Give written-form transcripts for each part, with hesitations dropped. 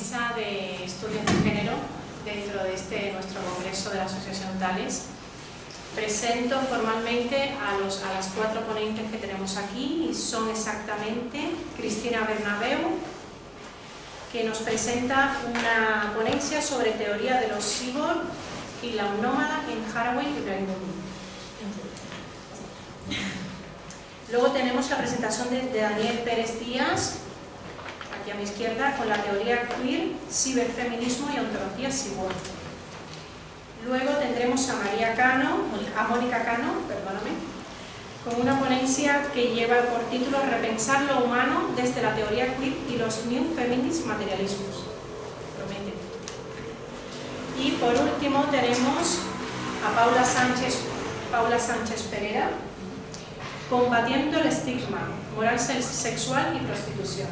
mesa de estudios de género dentro de este nuestro congreso de la Asociación Tales. Presento formalmente a las 4 ponentes que tenemos aquí y son exactamente Cristina Bernabeu, que nos presenta una ponencia sobre teoría de los cyborg y la nómada en Haraway y Brainwood. Luego tenemos la presentación de Daniel Pérez Díaz, aquí a mi izquierda, con la teoría queer, ciberfeminismo y ontología cyborg. Luego tendremos a Mónica Cano, con una ponencia que lleva por título Repensar lo humano desde la teoría queer y los new feminist materialismos. Promete. Y por último tenemos a Paula Sánchez Pereira, Combatiendo el estigma, moral sexual y prostitución.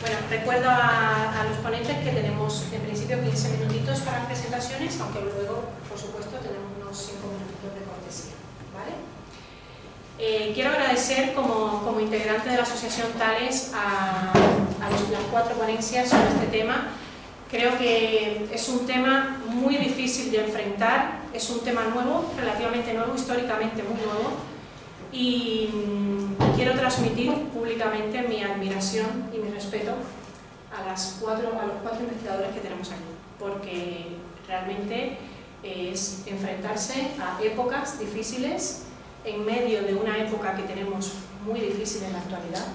Bueno, recuerdo a los ponentes que tenemos en principio 15 minutitos para las presentaciones, aunque luego, por supuesto, tenemos unos 5 minutitos de cortesía, ¿vale? Quiero agradecer como integrante de la Asociación Tales a las 4 ponencias sobre este tema. Creo que es un tema muy difícil de enfrentar, es un tema nuevo, relativamente nuevo, históricamente muy nuevo, y quiero transmitir públicamente mi admiración y mi respeto a los 4 investigadores que tenemos aquí, porque realmente es enfrentarse a épocas difíciles en medio de una época que tenemos muy difícil en la actualidad,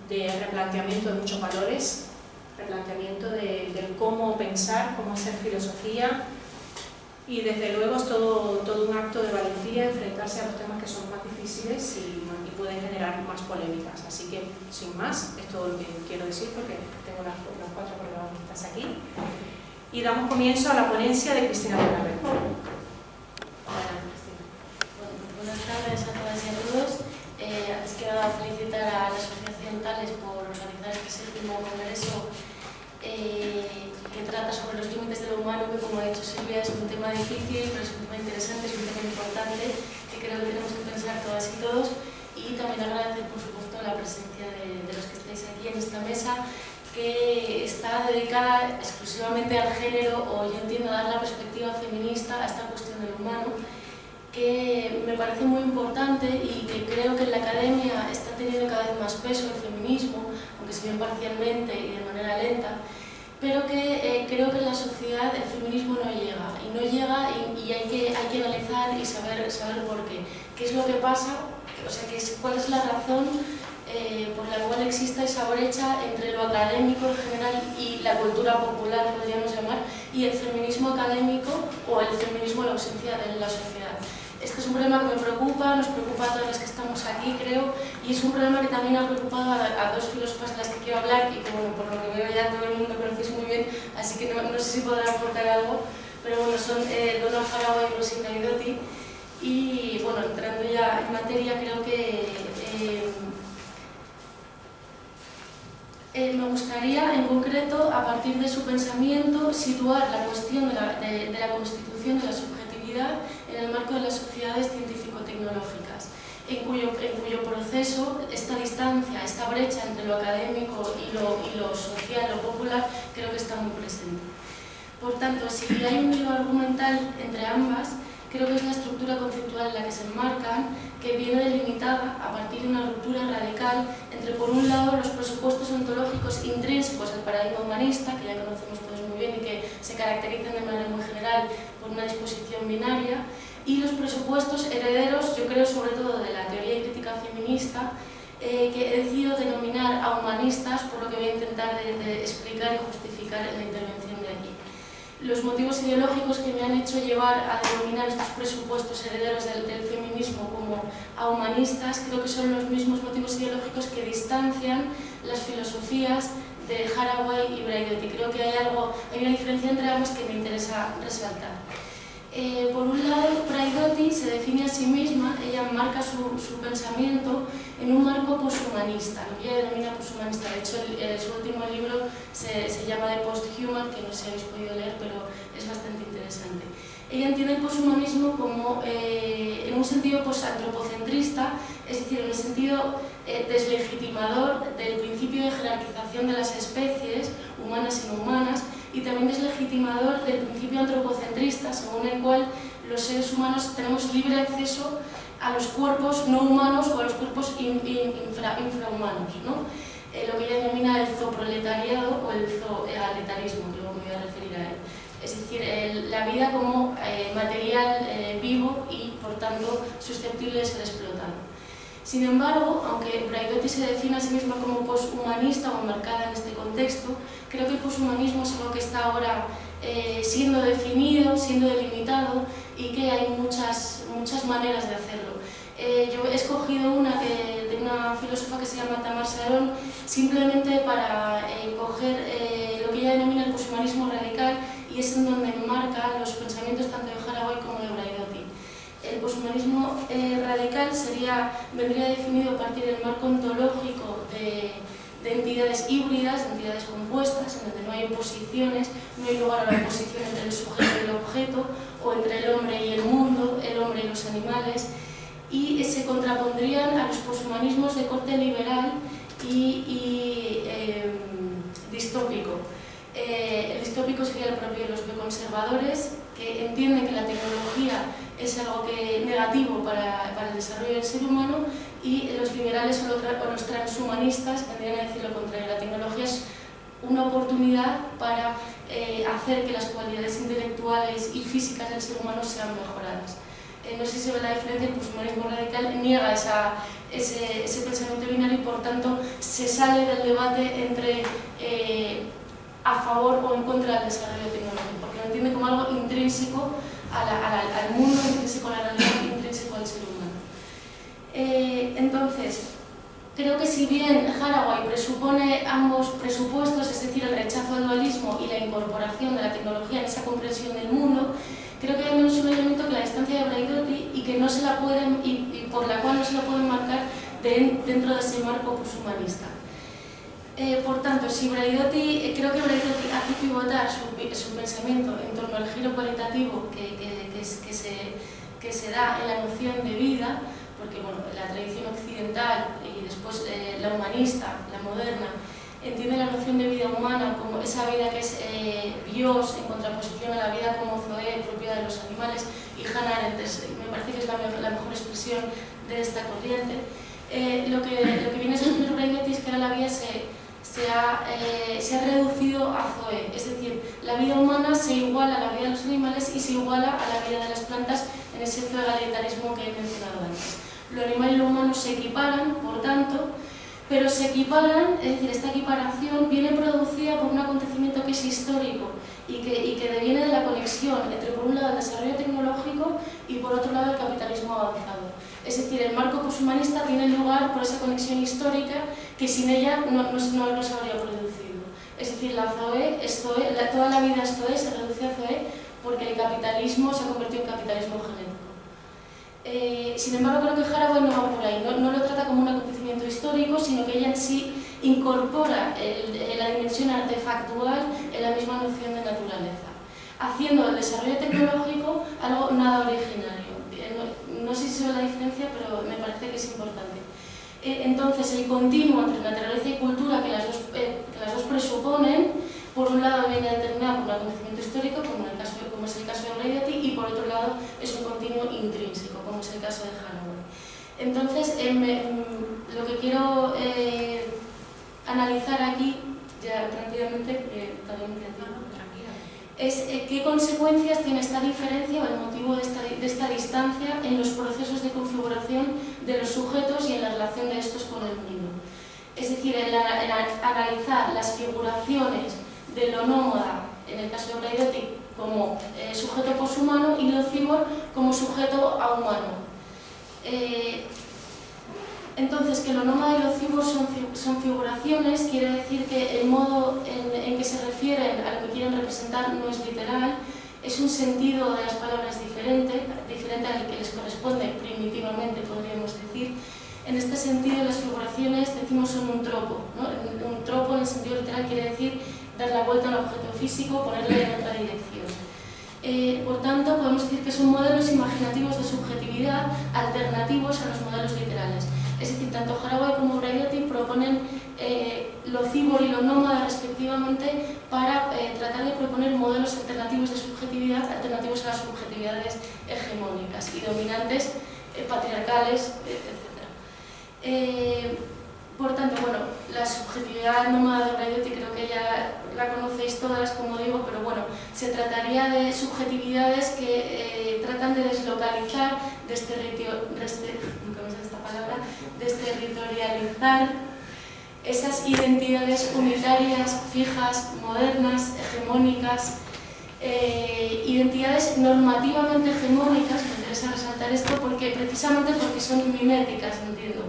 de replanteamiento de muchos valores, replanteamiento del cómo pensar, cómo hacer filosofía, y desde luego es todo un acto de valentía enfrentarse a los temas que son más difíciles y pueden generar más polémicas. Así que, sin más, es todo lo que quiero decir porque tengo las 4 protagonistas aquí. Y damos comienzo a la ponencia de Cristina Bernabeu. Buenas tardes a todas y a todos. Antes que nada, felicitar a la Asociación Tales por organizar este 7º congreso que trata sobre los límites de lo humano, que, como ha dicho Silvia, es un tema difícil, pero es un tema interesante, es un tema importante que creo que tenemos que pensar todas y todos. Y también agradecer, por supuesto, la presencia de los que estáis aquí en esta mesa, que está dedicada exclusivamente al género, o yo entiendo dar la perspectiva feminista a esta cuestión del humano, que me parece muy importante y que creo que en la academia está teniendo cada vez más peso el feminismo, aunque si bien parcialmente y de manera lenta, pero que creo que en la sociedad el feminismo no llega y hay que analizar y saber por qué. ¿Qué es lo que pasa? O sea, ¿cuál es la razón por la cual existe esa brecha entre lo académico en general y la cultura popular, podríamos llamar, y el feminismo académico o el feminismo, la ausencia de la sociedad? Este es un problema que me preocupa, nos preocupa a todas las que estamos aquí, creo, y es un problema que también ha preocupado a 2 filósofas de las que quiero hablar y que, bueno, por lo que veo ya todo el mundo conocéis muy bien, así que no sé si podrán aportar algo, pero bueno, son Donna Haraway y Rosina Guidotti. Y bueno, entrando ya en materia, creo que me gustaría, en concreto, a partir de su pensamiento, situar la cuestión de la constitución de la subjetividad en el marco de las sociedades científico-tecnológicas, en cuyo proceso esta distancia, esta brecha entre lo académico y lo social, lo popular, creo que está muy presente. Por tanto, si hay un hilo argumental entre ambas, creo que es la estructura conceptual en la que se enmarcan, que viene delimitada a partir de una ruptura radical entre, por un lado, los presupuestos ontológicos intrínsecos al paradigma humanista, que ya conocemos todos muy bien y que se caracterizan de manera muy general por una disposición binaria, y los presupuestos herederos, yo creo, sobre todo de la teoría y crítica feminista, que he decidido denominar a humanistas, por lo que voy a intentar de explicar y justificar en la intervención de aquí. Los motivos ideológicos que me han hecho llevar a denominar estos presupuestos herederos del feminismo como a humanistas, creo que son los mismos motivos ideológicos que distancian las filosofías de Haraway y Braidotti. Creo que hay una diferencia entre ambas que me interesa resaltar. Por un lado, Braidotti se define a sí misma, ella marca su pensamiento en un marco poshumanista, lo que ella denomina poshumanista. De hecho, su último libro se llama The Posthuman, que no sé si habéis podido leer, pero es bastante interesante. Ella entiende el poshumanismo como, en un sentido posantropocentrista, es decir, en el sentido deslegitimador del principio de jerarquización de las especies, humanas y no humanas, y también deslegitimador del principio antropocentrista, según el cual los seres humanos tenemos libre acceso a los cuerpos no humanos o a los cuerpos infrahumanos, ¿no? Lo que ella denomina el zooproletariado o el zooegalitarismo, que luego me voy a referir a él. Es decir, la vida como material vivo y, por tanto, susceptible de ser explotado. Sin embargo, aunque Braidotti se define a sí misma como poshumanista o enmarcada en este contexto, creo que el poshumanismo es algo que está ahora siendo definido, siendo delimitado y que hay muchas maneras de hacerlo. Yo he escogido una de una filósofa que se llama Tamar Sharon simplemente para coger lo que ella denomina el poshumanismo radical, y es en donde enmarca los pensamientos tanto de Haraway como de Braidotti. El poshumanismo radical vendría definido a partir del marco ontológico de entidades híbridas, de entidades compuestas, en donde no hay oposiciones, no hay lugar a la oposición entre el sujeto y el objeto, o entre el hombre y el mundo, el hombre y los animales, y se contrapondrían a los poshumanismos de corte liberal y distópico. El distópico sería el propio de los bioconservadores, que entienden que la tecnología es algo negativo para el desarrollo del ser humano, y los liberales o los transhumanistas vendrían a decir lo contrario. La tecnología es una oportunidad para hacer que las cualidades intelectuales y físicas del ser humano sean mejoradas. No sé si se ve la diferencia. El poshumanismo radical niega ese pensamiento binario y, por tanto, se sale del debate entre a favor o en contra del desarrollo tecnológico, porque lo entiende como algo intrínseco al mundo, intrínseco a la realidad, intrínseco al ser humano. Entonces, creo que si bien Haraway presupone ambos presupuestos, es decir, el rechazo al dualismo y la incorporación de la tecnología en esa comprensión del mundo, creo que hay menos un elemento que la distancia de Braidotti y que no se la pueden, y por la cual no se la pueden marcar dentro de ese marco poshumanista. Por tanto, creo que Braidotti hace pivotar su pensamiento en torno al giro cualitativo que se da en la noción de vida, porque bueno, la tradición occidental y después la humanista, la moderna, entiende la noción de vida humana como esa vida que es bios en contraposición a la vida como zoe, propia de los animales, y Hannah Arendt me parece que es la mejor expresión de esta corriente. Lo que viene a sugerir Braidotti es que ahora la vida se ha reducido a zoe, es decir, la vida humana se iguala a la vida de los animales y se iguala a la vida de las plantas en ese zoegalitarismo que he mencionado antes. Lo animal y lo humano se equiparan, por tanto, pero se equiparan, es decir, esta equiparación viene producida por un acontecimiento que es histórico y que deviene de la conexión entre, por un lado, el desarrollo tecnológico y, por otro lado, el capitalismo avanzado. Es decir, el marco poshumanista tiene lugar por esa conexión histórica que sin ella no se habría producido. Es decir, la zoe es zoe, toda la vida es zoe, se reduce a zoe porque el capitalismo se ha convertido en capitalismo genético. Sin embargo, creo que Haraway no va por ahí, no lo trata como un acontecimiento histórico, sino que ella en sí incorpora la dimensión artefactual en la misma noción de naturaleza, haciendo del desarrollo tecnológico algo nada originario. No sé si se ve la diferencia, pero me parece que es importante. Entonces, el continuo entre naturaleza y cultura que las dos presuponen, por un lado viene determinado por un acontecimiento histórico, como es el caso de Braidotti, y por otro lado es un continuo intrínseco, como es el caso de Haraway. Entonces, lo que quiero analizar aquí, ya rápidamente, también es qué consecuencias tiene esta diferencia o el motivo de esta distancia en los procesos de configuración de los sujetos y en la relación de estos con el mundo. Es decir, el analizar las figuraciones de lo nómada, en el caso de Braidotti, como sujeto poshumano, y lo cibor como sujeto ahumano. Entonces, que lo nómada y lo cibor son figuraciones, quiere decir que el modo en que se refieren a lo que quieren representar no es literal, es un sentido de las palabras diferente al que les corresponde primitivamente, podríamos decir. En este sentido, las figuraciones, decimos, son un tropo, ¿no? Un tropo, en el sentido literal, quiere decir dar la vuelta a un objeto físico, ponerle en otra dirección. Por tanto, podemos decir que son modelos imaginativos de subjetividad alternativos a los modelos literales. Es decir, tanto Haraway como Braidotti proponen lo cibor y lo nómada respectivamente para tratar de proponer modelos alternativos de subjetividad, alternativos a las subjetividades hegemónicas y dominantes, patriarcales, etc. Por tanto, bueno, la subjetividad nómada de Braidotti creo que ya la conocéis todas, como digo, pero bueno, se trataría de subjetividades que tratan de deslocalizar, desterritorializar esas identidades unitarias, fijas, modernas, hegemónicas, identidades normativamente hegemónicas. Me interesa resaltar esto precisamente porque son miméticas, entiendo.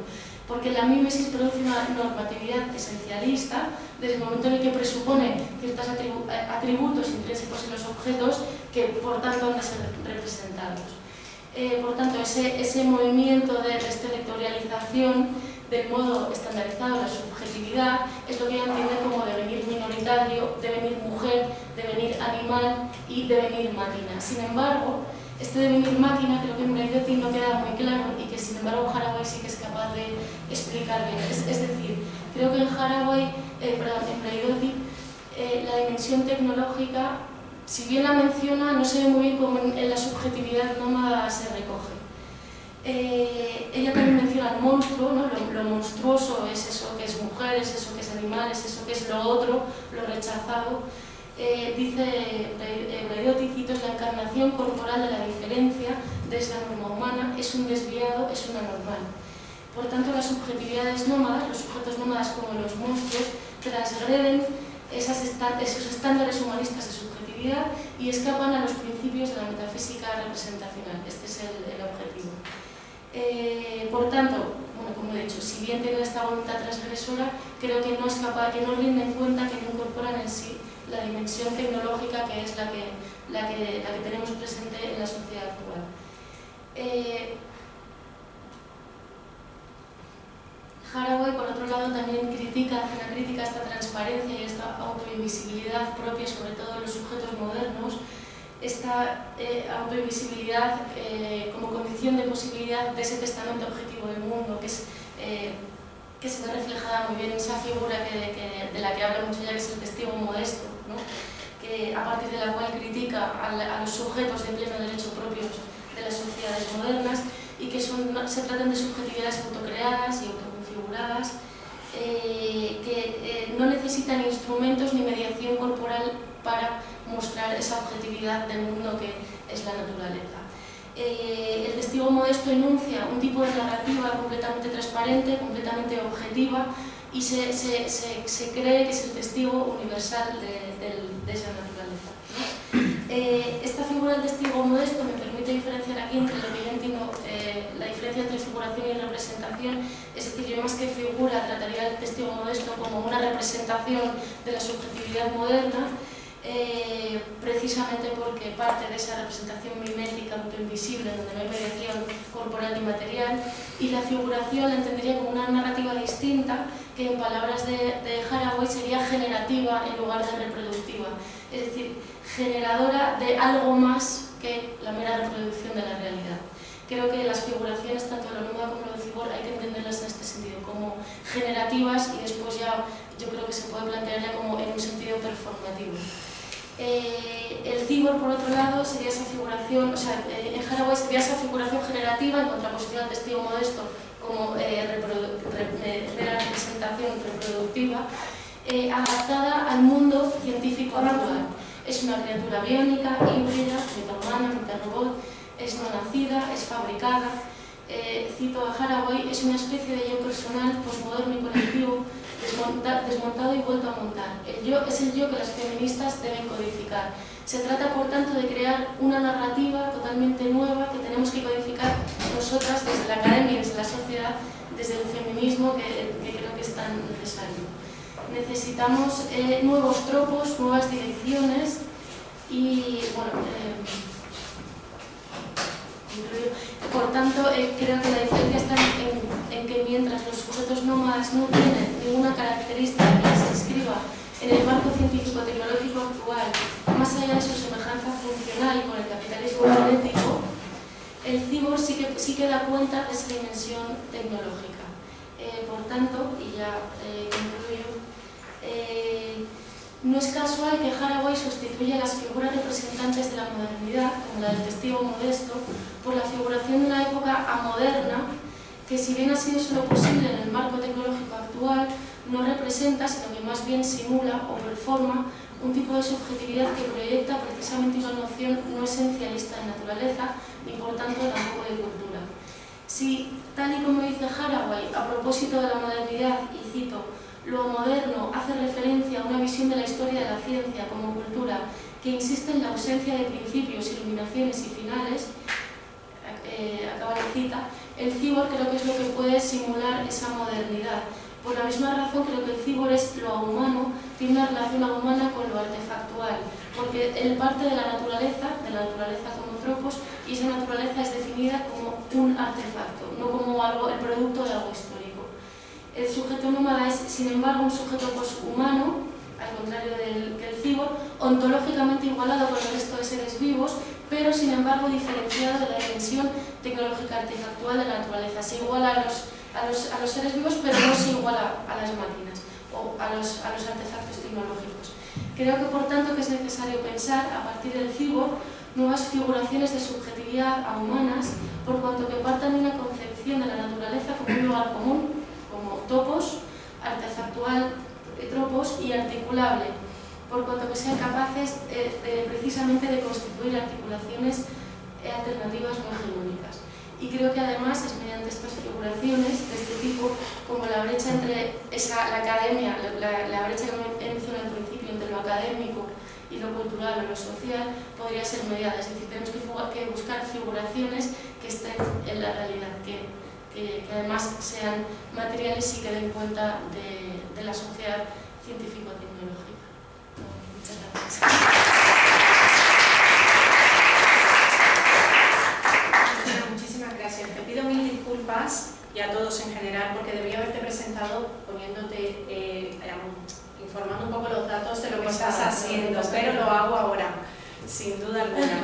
Porque la mímesis produce una normatividad esencialista desde el momento en el que presupone ciertos atributos intrínsecos en los objetos que por tanto han de ser representados. Por tanto, ese movimiento de desterritorialización del modo estandarizado de la subjetividad es lo que ella entiende como devenir minoritario, devenir mujer, devenir animal y devenir máquina. Sin embargo, este devenir máquina creo que en Braidotti no queda muy claro y que sin embargo Haraway sí que es capaz de explicar bien. Es decir, creo que en Braidotti la dimensión tecnológica, si bien la menciona, no se ve muy bien cómo en la subjetividad nómada se recoge. Ella también menciona el monstruo, ¿no? Lo monstruoso es eso que es mujer, es eso que es animal, es eso que es lo otro, lo rechazado. Dice Braidotti, cito, es la encarnación corporal de la diferencia de esa norma humana, es un desviado, es una normal. Por tanto, las subjetividades nómadas, los sujetos nómadas como los monstruos, transgreden esos estándares humanistas de subjetividad y escapan a los principios de la metafísica representacional. Este es el objetivo. Por tanto, bueno, como he dicho, si bien tienen esta voluntad transgresora, creo que no es capaz, que no rinden cuenta, que no incorporan en sí la dimensión tecnológica que es la que tenemos presente en la sociedad actual. Haraway, por otro lado, también hace una crítica a esta transparencia y a esta autoinvisibilidad propia, sobre todo en los sujetos modernos, esta autoinvisibilidad como condición de posibilidad de ese testamento objetivo del mundo, que se ve reflejada muy bien en esa figura de la que habla mucho ya, que es el testigo modesto, ¿no? Que a partir de la cual critica a los sujetos de pleno derecho propios de las sociedades modernas y que se tratan de subjetividades autocreadas y autoconfiguradas que no necesitan instrumentos ni mediación corporal para mostrar esa objetividad del mundo que es la naturaleza. El testigo modesto enuncia un tipo de narrativa completamente transparente, completamente objetiva y se cree que es el testigo universal de esa naturaleza. Esta figura del testigo modesto me permite diferenciar aquí entre lo que yo entiendo la diferencia entre figuración y representación. Es decir, yo más que figura trataría al testigo modesto como una representación de la subjetividad moderna, precisamente porque parte de esa representación mimética, autoinvisible, donde no hay mediación corporal ni material, y la figuración la entendería como una narrativa distinta que en palabras de Haraway sería generativa en lugar de reproductiva, es decir, generadora de algo más que la mera reproducción de la realidad. Creo que las figuraciones, tanto lo nómada como lo cibor, hay que entenderlas en este sentido, como generativas, y después ya yo creo que se puede plantear ya como en un sentido performativo. El cibor, por otro lado, sería esa figuración, o sea, en Haraway sería esa figuración generativa en contraposición al testigo modesto como mera representación reproductiva, adaptada al mundo científico actual. Es una criatura biónica, híbrida, mitad humana, mitad robot, es no nacida, es fabricada. Cito a Haraway, es una especie de yo personal, posmoderno y colectivo, desmontado y vuelto a montar. El yo es el yo que las feministas deben codificar. Se trata, por tanto, de crear una narrativa totalmente nueva que tenemos que codificar nosotras desde la academia, desde la sociedad, desde el feminismo que creo que es tan necesario. Necesitamos nuevos tropos, nuevas direcciones y, bueno, por tanto, creo que la diferencia está en que mientras los sujetos nómadas no tienen ninguna característica que se inscriba en el marco científico-tecnológico actual, más allá de su semejanza funcional con el capitalismo genético, el cibor sí que da cuenta de esa dimensión tecnológica. Por tanto, y ya concluyo, no es casual que Haraway sustituya las figuras representantes de la modernidad, como la del testigo modesto, por la figuración de una época amoderna que, si bien ha sido solo posible en el marco tecnológico actual, no representa, sino que más bien simula o performa un tipo de subjetividad que proyecta precisamente una noción no esencialista de naturaleza, ni por tanto tampoco de cultura. Si, tal y como dice Haraway, a propósito de la modernidad, y cito, lo moderno hace referencia a una visión de la historia de la ciencia como cultura que insiste en la ausencia de principios, iluminaciones y finales, acaba la cita, el cibor creo que es lo que puede simular esa modernidad. Por la misma razón creo que el cibor es lo ahumano, tiene una relación ahumana con lo artefactual, porque él parte de la naturaleza como tropos, y esa naturaleza es definida como un artefacto, no como algo, el producto de algo histórico. El sujeto nómada es, sin embargo, un sujeto poshumano, al contrario que el cibor, ontológicamente igualado con el resto de seres vivos, pero sin embargo diferenciado de la dimensión tecnológica artefactual de la naturaleza. Se iguala a los seres vivos, pero no se iguala a las máquinas o a los artefactos tecnológicos. Creo que, por tanto, que es necesario pensar, a partir del cibor, nuevas figuraciones de subjetividad ahumanas, por cuanto que partan de una concepción de la naturaleza como un lugar común, como topos, artefactual, tropos y articulable, por cuanto que sean capaces precisamente de constituir articulaciones alternativas no hegemónicas. Y creo que además es mediante estas figuraciones de este tipo como la brecha entre la academia, la brecha que he mencionado al principio entre lo académico y lo cultural o lo social podría ser mediada. Es decir, tenemos que buscar figuraciones que estén en la realidad, que además sean materiales y que den cuenta de la sociedad científico-tecnológica. Muchas gracias. Muchísimas gracias. Te pido mil disculpas y a todos en general porque debía haberte presentado poniéndote, informando un poco los datos de lo que estás haciendo, pero lo hago ahora, sin duda alguna.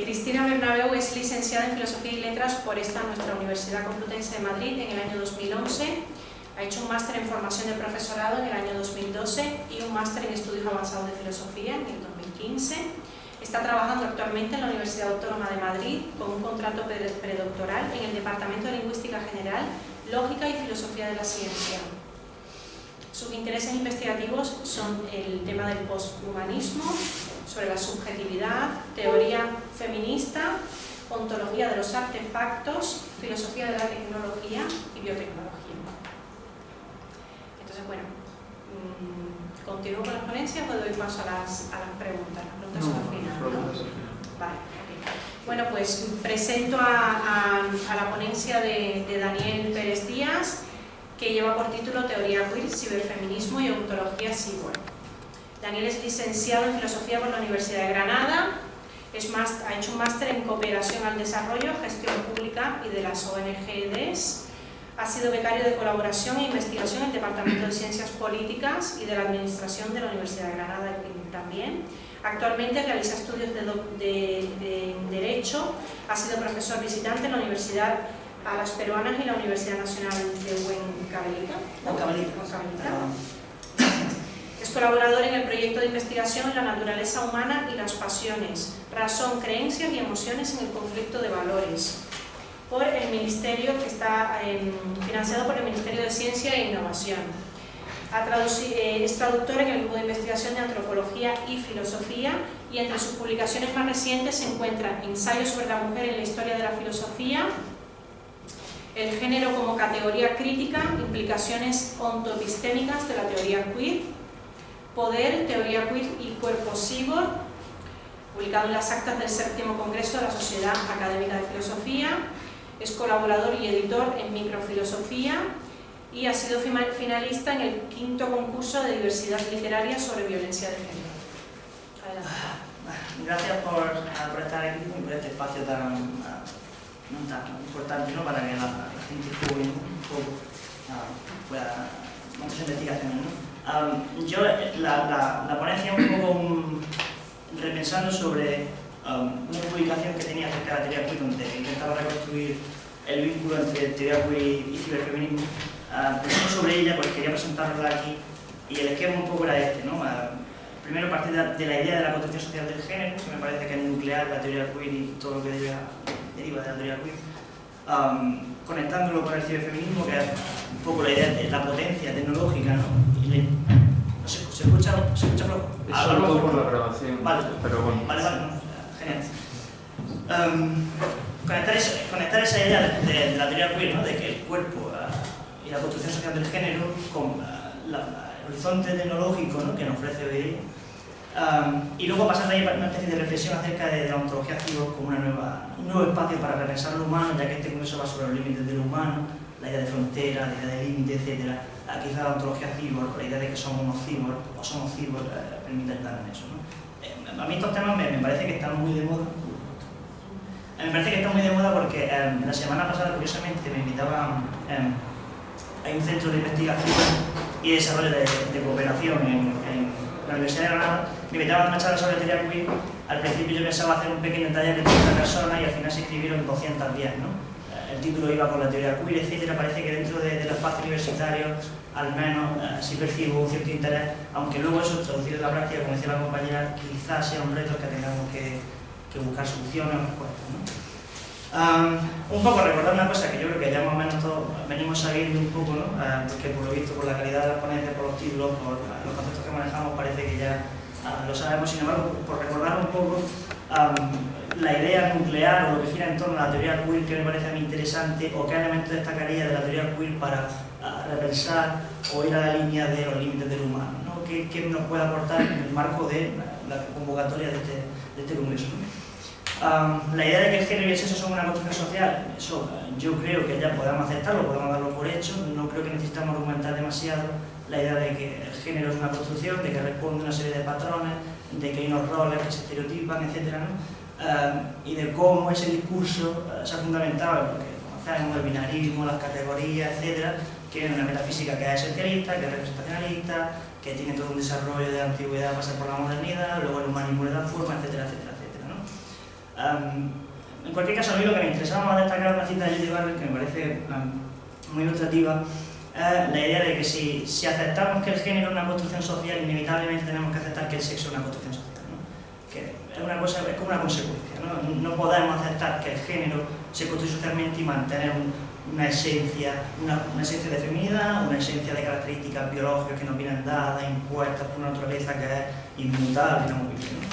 Cristina Bernabeu es licenciada en Filosofía y Letras por nuestra Universidad Complutense de Madrid en el año 2011. Ha hecho un máster en formación de profesorado en el año 2012 y un máster en estudios avanzados de filosofía en el 2015. Está trabajando actualmente en la Universidad Autónoma de Madrid con un contrato predoctoral en el Departamento de Lingüística General, Lógica y Filosofía de la Ciencia. Sus intereses investigativos son el tema del posthumanismo, sobre la subjetividad, teoría feminista, ontología de los artefactos, filosofía de la tecnología y biotecnología. Entonces, bueno, continúo con las ponencias o doy paso a las preguntas. Las preguntas son al final, ¿no? Vale, okay. Bueno, pues presento a la ponencia de Daniel Pérez Díaz, que lleva por título Teoría queer, ciberfeminismo y ontología cyborg. Daniel es licenciado en Filosofía por la Universidad de Granada, ha hecho un máster en Cooperación al Desarrollo, Gestión Pública y de las ONGs. Ha sido becario de Colaboración e Investigación en el Departamento de Ciencias Políticas y de la Administración de la Universidad de Granada también. Actualmente realiza estudios de Derecho, ha sido profesor visitante en la Universidad a las Peruanas y la Universidad Nacional de Huancavelica. Es colaborador en el proyecto de investigación La naturaleza humana y las pasiones, razón, creencias y emociones en el conflicto de valores, por el Ministerio, que está financiado por el Ministerio de Ciencia e Innovación. Es traductor en el grupo de investigación de Antropología y Filosofía, y entre sus publicaciones más recientes se encuentran Ensayos sobre la mujer en la historia de la filosofía, El género como categoría crítica, implicaciones ontoepistémicas de la teoría queer, Poder, teoría queer y cuerpo cyborg, publicado en las actas del 7º Congreso de la Sociedad Académica de Filosofía. Es colaborador y editor en Microfilosofía y ha sido finalista en el 5º concurso de diversidad literaria sobre violencia de género. Adelante. Gracias por estar aquí y por este espacio tan importante, ¿no? Para que la gente juegue un poco, pueda muchas investigaciones, ¿no? Yo la ponencia un poco repensando sobre una publicación que tenía acerca de la teoría queer, donde intentaba reconstruir el vínculo entre teoría queer y ciberfeminismo. Pensando sobre ella, pues quería presentarla aquí, y el esquema un poco era este, ¿no? Primero partir de la idea de la construcción social del género, que me parece que es nuclear la teoría queer y todo lo que deriva de la teoría queer, conectándolo con el ciberfeminismo, que es un poco la idea de la potencia tecnológica, ¿no? No sé, ¿se escucha flojo? Es solo por la grabación, vale, pero bueno. Vale, no, genial. Conectar esa idea de la teoría queer, ¿no? De que el cuerpo y la construcción social del género con el horizonte tecnológico, ¿no? que nos ofrece hoy día, y luego pasar de ahí una especie de reflexión acerca de la ontología cyborg como un nuevo espacio para repensar lo humano, ya que este congreso va sobre los límites de lo humano, la idea de frontera, la idea de límite, etc. Quizá la ontología cyborg, la idea de que somos unos cyborg o somos cyborg, permite entrar en eso, ¿no? A mí estos temas me parece que están muy de moda. Me parece que están muy de moda porque la semana pasada, curiosamente, me invitaban a un centro de investigación y desarrollo de cooperación en la Universidad de Granada. Me invitaban a una charla sobre teoría queer. Al principio yo pensaba hacer un pequeño taller de 30 personas y al final se inscribieron 210, ¿no? El título iba por la teoría queer, etc. Parece que dentro del espacio universitario, al menos, sí percibo un cierto interés, aunque luego eso, traducido en la práctica, como decía la compañera, quizás sea un reto que tengamos que buscar soluciones o respuestas, ¿no? Un poco recordar una cosa que yo creo que ya más o menos todos venimos sabiendo un poco, ¿no? Porque por lo visto, por la calidad de las ponencias, por los títulos, por los conceptos que manejamos, parece que ya lo sabemos. Sin embargo, por recordar un poco la idea nuclear o lo que gira en torno a la teoría queer, que me parece a mí interesante, o qué elementos destacaría de la teoría queer para repensar o ir a la línea de los límites del humano, ¿no? ¿Qué nos puede aportar en el marco de la convocatoria de este congreso, ¿no? La idea de que el género y el sexo son una construcción social, eso yo creo que ya podemos aceptarlo, podemos darlo por hecho. No creo que necesitamos argumentar demasiado la idea de que el género es una construcción, de que responde a una serie de patrones, de que hay unos roles que se estereotipan, etc., ¿no? Y de cómo ese discurso se ha fundamentado en lo que conocemos, el binarismo, las categorías, etc., que es una metafísica que es esencialista, que es representacionalista, que tiene todo un desarrollo de antigüedad, pasa por la modernidad, luego el humanismo le da forma, etc., etc., etc., ¿no? En cualquier caso, a mí lo que me interesaba más destacar una cita de Judith Butler, que me parece muy ilustrativa, la idea de que si aceptamos que el género es una construcción social, inevitablemente tenemos que aceptar que el sexo es una construcción social, ¿no? Que es una cosa, es como una consecuencia, ¿no? No podemos aceptar que el género se construye socialmente y mantener una esencia de feminidad, una esencia de características biológicas que nos vienen dadas, impuestas por una naturaleza que es inmutable y inamovible, ¿no?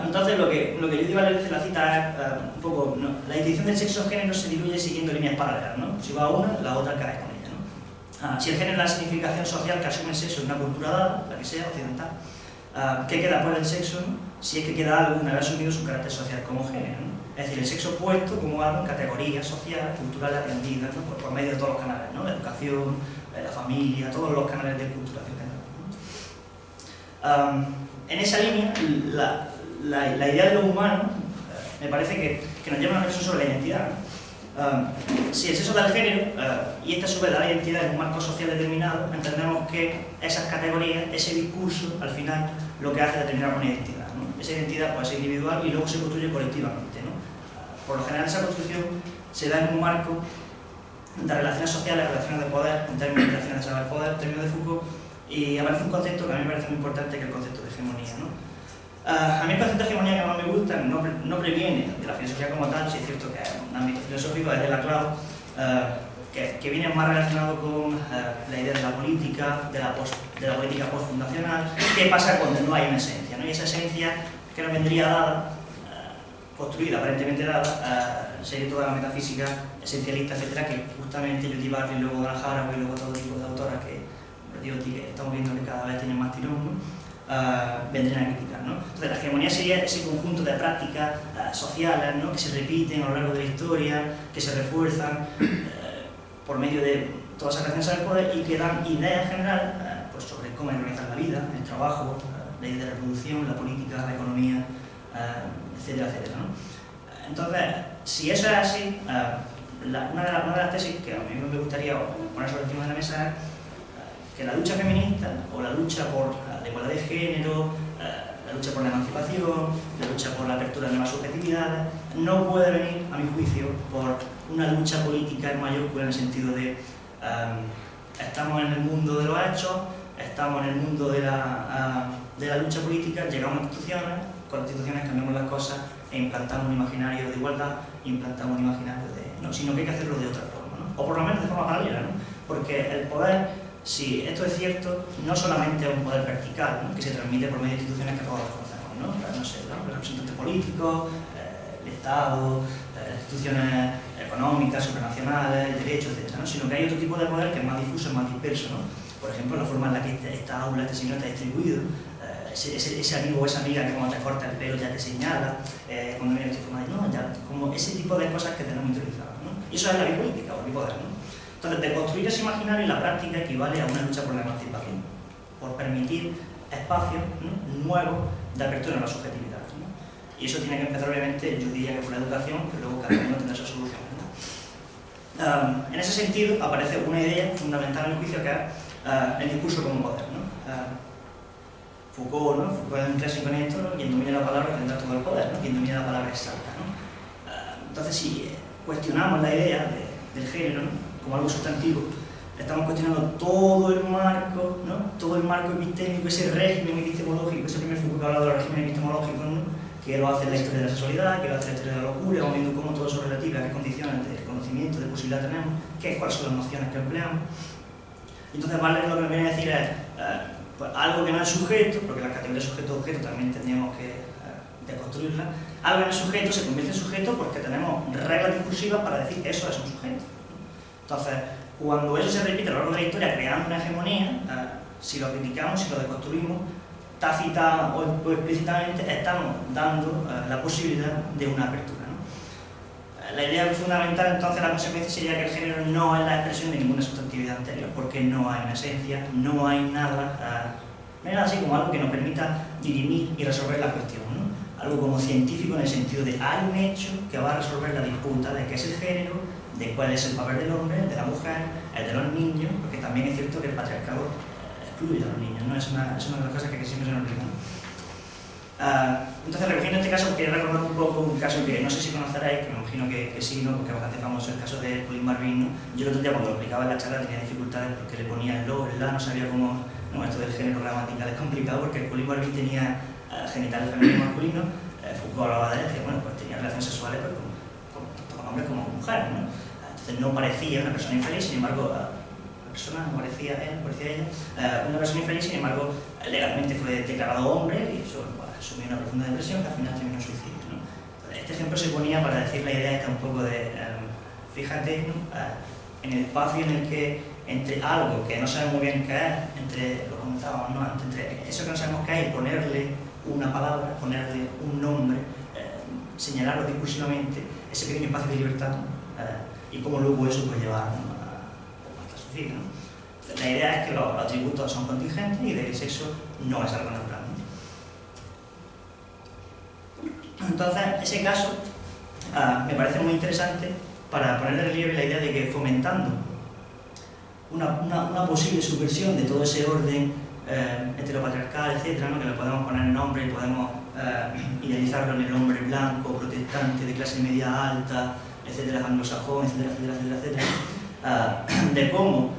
Entonces, lo que yo iba a leer en la cita es un poco, ¿no? La distinción del sexo-género se diluye siguiendo líneas paralelas, ¿no? Si va una, la otra cae con ella, ¿no? Si el género es la significación social que asume el sexo en una cultura dada, la que sea, occidental, ¿qué queda por el sexo, ¿no? Si es que queda algo una vez asumido su carácter social como género, ¿no? Es decir, el sexo puesto como algo en categorías sociales, culturales aprendidas, ¿no? Por medio de todos los canales, ¿no? La educación, la familia, todos los canales de culturación general, ¿no? En esa línea, la idea de lo humano me parece que nos lleva a una reflexión sobre la identidad, ¿no? Si el sexo da el género y esta a su vez da la identidad en un marco social determinado, entendemos que esas categorías, ese discurso, al final lo que hace es determinar una identidad, ¿no? Esa identidad puede ser individual y luego se construye colectivamente, ¿no? Por lo general esa construcción se da en un marco de relaciones sociales, relaciones de poder, en términos de relaciones de saber-poder, en términos de Foucault, y aparece un concepto que a mí me parece muy importante, que es el concepto de hegemonía, ¿no? A mí el concepto de hegemonía que más me gusta no previene de la filosofía como tal, si es cierto que es un ámbito filosófico, desde la clave, que viene más relacionado con la idea de la política, de la política postfundacional. ¿Qué pasa cuando no hay una esencia, ¿no? Y esa esencia que nos vendría dada, construida, aparentemente dada, sería toda la metafísica esencialista, etcétera, que justamente Judith Butler y luego Donna Haraway y luego todo tipo de autoras que estamos viendo que cada vez tienen más tirón, ¿no? Vendrían a criticar, ¿no? Entonces, la hegemonía sería ese conjunto de prácticas sociales, ¿no? Que se repiten a lo largo de la historia, que se refuerzan por medio de todas esas relaciones del poder y que dan ideas en general pues sobre cómo organizar la vida, el trabajo, la idea de la reproducción, la política, la economía, etcétera, etcétera, ¿no? Entonces, si eso es así, una de las tesis que a mí me gustaría poner sobre encima de la mesa es que la lucha feminista o la lucha por la igualdad de género, la lucha por la emancipación, la lucha por la apertura de nuevas subjetividades, no puede venir, a mi juicio, por una lucha política en mayúscula, en el sentido de estamos en el mundo de los hechos, estamos en el mundo de la lucha política, llegamos a instituciones, con las instituciones cambiamos las cosas e implantamos un imaginario de igualdad, implantamos un imaginario de... No, sino que hay que hacerlo de otra forma, ¿no? O por lo menos de forma paralela, ¿no? Porque el poder, si esto es cierto, no solamente es un poder vertical, ¿no? Que se transmite por medio de instituciones que todos conocemos, ¿no? No sé, ¿no? Los representantes políticos, el Estado, instituciones económicas, supranacionales, derechos, etc., ¿no? Sino que hay otro tipo de poder que es más difuso, es más disperso, ¿no? Por ejemplo, la forma en la que esta aula, este señor está distribuido, ese amigo o esa amiga que cuando te corta el pelo ya te señala, cuando viene de forma de no, ya, como ese tipo de cosas que tenemos interiorizadas, ¿no? Y eso es la bipolítica o el bipoder, ¿no? Entonces, de construir ese imaginario en la práctica equivale a una lucha por la emancipación, por permitir espacios, ¿no?, nuevos de apertura a la subjetividad, ¿no? Y eso tiene que empezar, obviamente, yo diría que por la educación, pero luego cada uno tendrá sus soluciones, ¿no? En ese sentido, aparece una idea fundamental en el juicio que es el discurso como poder, ¿no? Foucault, ¿no? Foucault es un clásico en esto, ¿no? Quien domina la palabra tendrá todo el poder, ¿no? Quien domina la palabra exacta, ¿no? Entonces, si cuestionamos la idea del género, ¿no?, como algo sustantivo, estamos cuestionando todo el marco, ¿no?, todo el marco epistémico, ese régimen epistemológico, ese primer Foucault que habla de los regímenes epistemológicos, ¿no?, que lo hace la historia de la sexualidad, que lo hace la historia de la locura, vamos viendo cómo todo eso es relativo, a qué condiciones de conocimiento, de posibilidad tenemos, cuáles son las nociones que empleamos. Entonces, Butler lo que me viene a decir es pues, algo que no es sujeto, porque la categoría sujeto-objeto también tendríamos que deconstruirla, algo que no es sujeto se convierte en sujeto porque tenemos reglas discursivas para decir que eso es un sujeto. Entonces, cuando eso se repite a lo largo de la historia creando una hegemonía, si lo criticamos, si lo deconstruimos, tácita o explícitamente, estamos dando la posibilidad de una apertura, ¿no? La idea fundamental, entonces, la consecuencia sería que el género no es la expresión de ninguna sustantividad anterior, porque no hay una esencia, no hay nada así como algo que nos permita dirimir y resolver la cuestión, ¿no? Algo como científico en el sentido de hay un hecho que va a resolver la disputa de qué es el género, de cuál es el papel del hombre, de la mujer, el de los niños, porque también es cierto que el patriarcado excluye a los niños, ¿no? Es una de las cosas que siempre se nos olvida, ¿no? Entonces, recogiendo este caso, quería recordar un poco un caso que no sé si conoceréis, que me imagino que sí, ¿no?, porque es bastante famoso, el caso de Pauline Marvin, ¿no? Yo el otro día cuando lo explicaba en la charla tenía dificultades porque le ponía el lo, el la, no sabía cómo, no, esto del género gramatical es complicado porque Pauline Marvin tenía genitales femeninos y masculinos, Foucault hablaba de él, decía, bueno, pues tenía relaciones sexuales pues, tanto con hombres como con mujeres, ¿no? Entonces no parecía una persona infeliz, sin embargo, la persona no parecía él, parecía ella, una persona infeliz, sin embargo, legalmente fue declarado hombre y eso, bueno, asumió una profunda depresión que al final terminó en suicidio, ¿no? Este ejemplo se ponía para decir la idea esta un poco de, fíjate, ¿no?, en el espacio en el que entre algo que no sabemos muy bien qué es, entre, lo comentábamos, ¿no?, entre eso que no sabemos qué es y ponerle una palabra, ponerle un nombre, señalarlo discursivamente, ese pequeño espacio de libertad, y cómo luego eso puede llevar, ¿no?, hasta su fin, ¿no? La idea es que los atributos son contingentes y de que el sexo no es algo natural, ¿no? Entonces, ese caso me parece muy interesante para poner de relieve la idea de que fomentando una posible subversión de todo ese orden heteropatriarcal, etcétera, ¿no?, que le podemos poner nombre y podemos idealizarlo en el hombre blanco, protestante, de clase media alta, etcétera, anglosajón, etcétera, de cómo,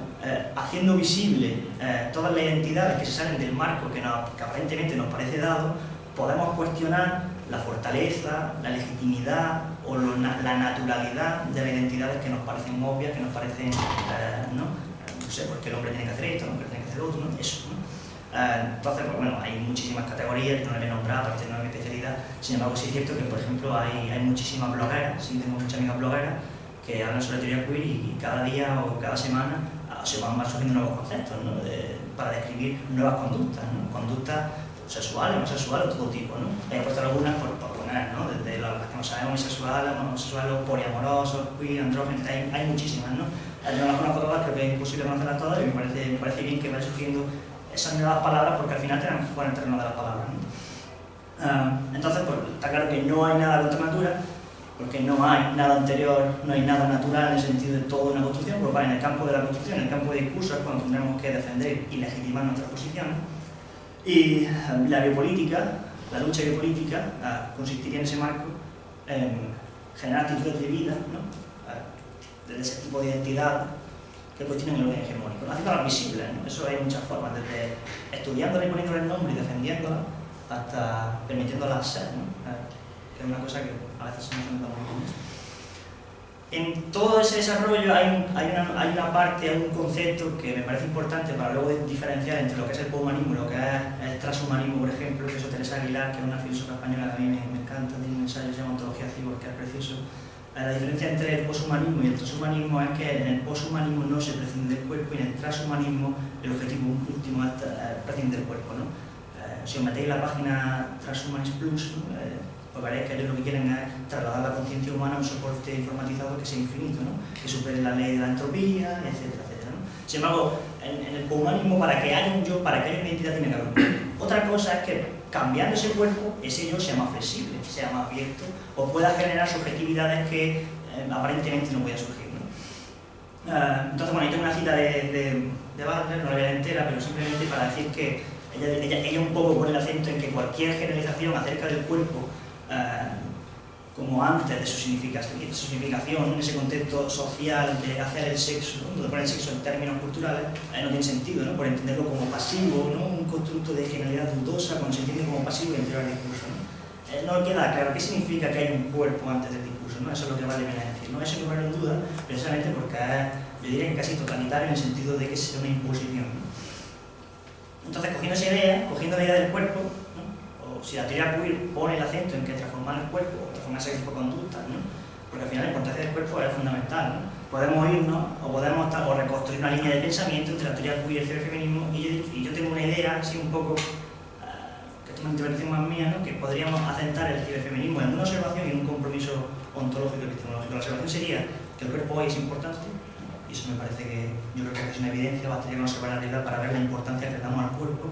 haciendo visible todas las identidades que se salen del marco que aparentemente nos parece dado, podemos cuestionar la fortaleza, la legitimidad o la naturalad de las identidades que nos parecen obvias, que nos parecen, no sé, porque el hombre tiene que hacer esto, el hombre tiene que hacer otro, ¿no? Eso, ¿no? Entonces, pues bueno, hay muchísimas categorías, yo no las he nombrado, porque no es mi especialidad, sin embargo sí es cierto que, por ejemplo, hay muchísimas blogueras, sí tengo muchas amigas blogueras que hablan sobre teoría queer y cada día o cada semana se van surgiendo nuevos conceptos, ¿no?, para describir nuevas conductas, ¿no?, conductas sexuales, homosexuales, todo tipo, ¿no? He puesto algunas por poner, ¿no?, desde las que no sabemos, bisexuales, homosexuales, poliamorosos, queer, andrógenos, hay muchísimas, ¿no? Yo no las conozco todas, creo que es imposible conocerlas todas y me parece bien que vayan surgiendo esas nuevas palabras porque al final tenemos que jugar en el terreno de las palabras, ¿no? Entonces, pues, está claro que no hay nada de otra natura, porque no hay nada anterior, no hay nada natural en el sentido de toda una construcción, porque en el campo de la construcción, en el campo de discurso es cuando tendremos que defender y legitimar nuestras posiciones. Y la biopolítica, la lucha biopolítica, consistiría en ese marco generar actitudes de vida, ¿no? Desde ese tipo de identidad que pues tienen el orden hegemónico, haciéndolas visibles, ¿no? Eso hay muchas formas, desde estudiándola y poniéndole el nombre y defendiéndola, hasta permitiéndolas ser, ¿no? Que es una cosa que a veces se nos nota mucho. En todo ese desarrollo hay una parte, hay un concepto que me parece importante para luego diferenciar entre lo que es el poshumanismo y lo que es el transhumanismo, por ejemplo, que es Teresa Aguilar, que es una filósofa española que a mí me encanta, tiene un ensayo que se llama Ontología Cíborg, que es precioso. La diferencia entre el poshumanismo y el transhumanismo es que en el poshumanismo no se prescinde del cuerpo y en el transhumanismo el objetivo último es prescindir del cuerpo, ¿no? Si os metéis en la página Transhumanist Plus, ¿no? Pues veréis que ellos lo que quieren es trasladar la conciencia humana a un soporte informatizado que sea infinito, ¿no? Que supere la ley de la entropía, etcétera, etcétera, ¿no? Sin embargo, en el poshumanismo, para que haya un yo, para que haya una identidad, tiene que haber un cuerpo. Otra cosa es que cambiando ese cuerpo, ese yo sea más flexible, sea más abierto, o pueda generar subjetividades que aparentemente no puedan surgir, ¿no? Entonces, bueno, yo tengo una cita de Butler, no la voy a leer entera, pero simplemente para decir que ella un poco pone el acento en que cualquier generalización acerca del cuerpo como antes de su significación, en ese contexto social de hacer el sexo, ¿no? Donde poner el sexo en términos culturales, no tiene sentido, ¿no? Por entenderlo como pasivo, ¿no? Un constructo de generalidad dudosa cuando se entiende como pasivo y anterior al discurso, ¿no? No queda claro qué significa que hay un cuerpo antes del discurso, ¿no? Eso es lo que vale pena decir, ¿no? Eso hay que ponerlo en duda, precisamente porque es, yo diría que casi totalitario en el sentido de que es una imposición, ¿no? Entonces, cogiendo esa idea, cogiendo la idea del cuerpo, si la teoría queer pone el acento en que transformar el cuerpo, transformar ese tipo de conductas, ¿no? Porque al final la importancia del cuerpo es fundamental, ¿no? Podemos irnos o reconstruir una línea de pensamiento entre la teoría queer y el ciberfeminismo, y yo tengo una idea, así un poco, que es una intervención más mía, ¿no? Que podríamos asentar el ciberfeminismo en una observación y en un compromiso ontológico y epistemológico. La observación sería que el cuerpo hoy es importante, ¿no? Y eso me parece que yo creo que es una evidencia, bastaría con observar la realidad para ver la importancia que le damos al cuerpo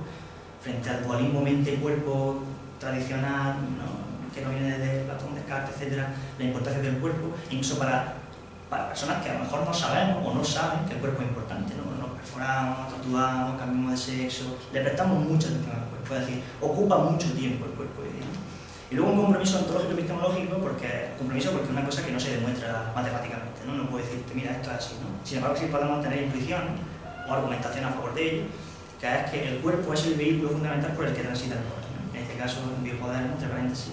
frente al dualismo mente-cuerpo tradicional, ¿no? Que no viene desde Platón, Descartes, etc., la importancia del cuerpo, incluso para personas que a lo mejor no sabemos o no saben que el cuerpo es importante, ¿no? Nos perforamos, nos tatuamos, cambiamos de sexo, le prestamos mucha atención al cuerpo, es decir, ocupa mucho tiempo el cuerpo, ¿no? Y luego un compromiso ontológico epistemológico, porque es una cosa que no se demuestra matemáticamente, ¿no? No puedo decirte, mira, esto es así, ¿no? Sin embargo, sí podemos tener intuición o argumentación a favor de ello, que es que el cuerpo es el vehículo fundamental por el que transita el poder, ¿no? En este caso, un biopoder, entre paréntesis.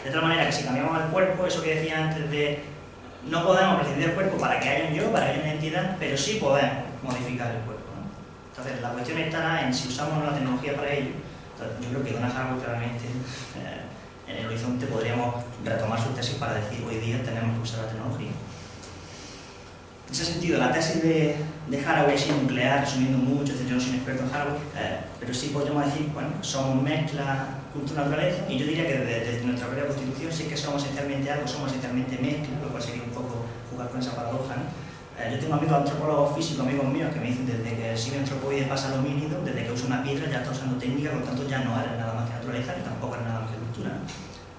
De tal manera que si cambiamos el cuerpo, eso que decía antes de no podemos prescindir del cuerpo para que haya un yo, para que haya una identidad, pero sí podemos modificar el cuerpo, ¿no? Entonces, la cuestión estará en si usamos la tecnología para ello. Entonces, yo creo que Donna Haraway claramente en el horizonte podríamos retomar su tesis para decir hoy día tenemos que usar la tecnología. En ese sentido, la tesis de Haraway es nuclear, resumiendo mucho, yo no soy un experto en Haraway, pero sí podríamos decir, bueno, somos mezcla cultura-naturaleza, y yo diría que desde nuestra propia constitución sí que somos esencialmente algo, somos esencialmente mezcla, lo cual sería un poco jugar con esa paradoja, ¿no? Yo tengo amigos antropólogos físicos, amigos míos, que me dicen desde que el simio antropoide pasa al homínido, desde que usa una piedra ya está usando técnica, por lo tanto ya no eres nada más que naturaleza, ni tampoco eres nada más que cultura, ¿no?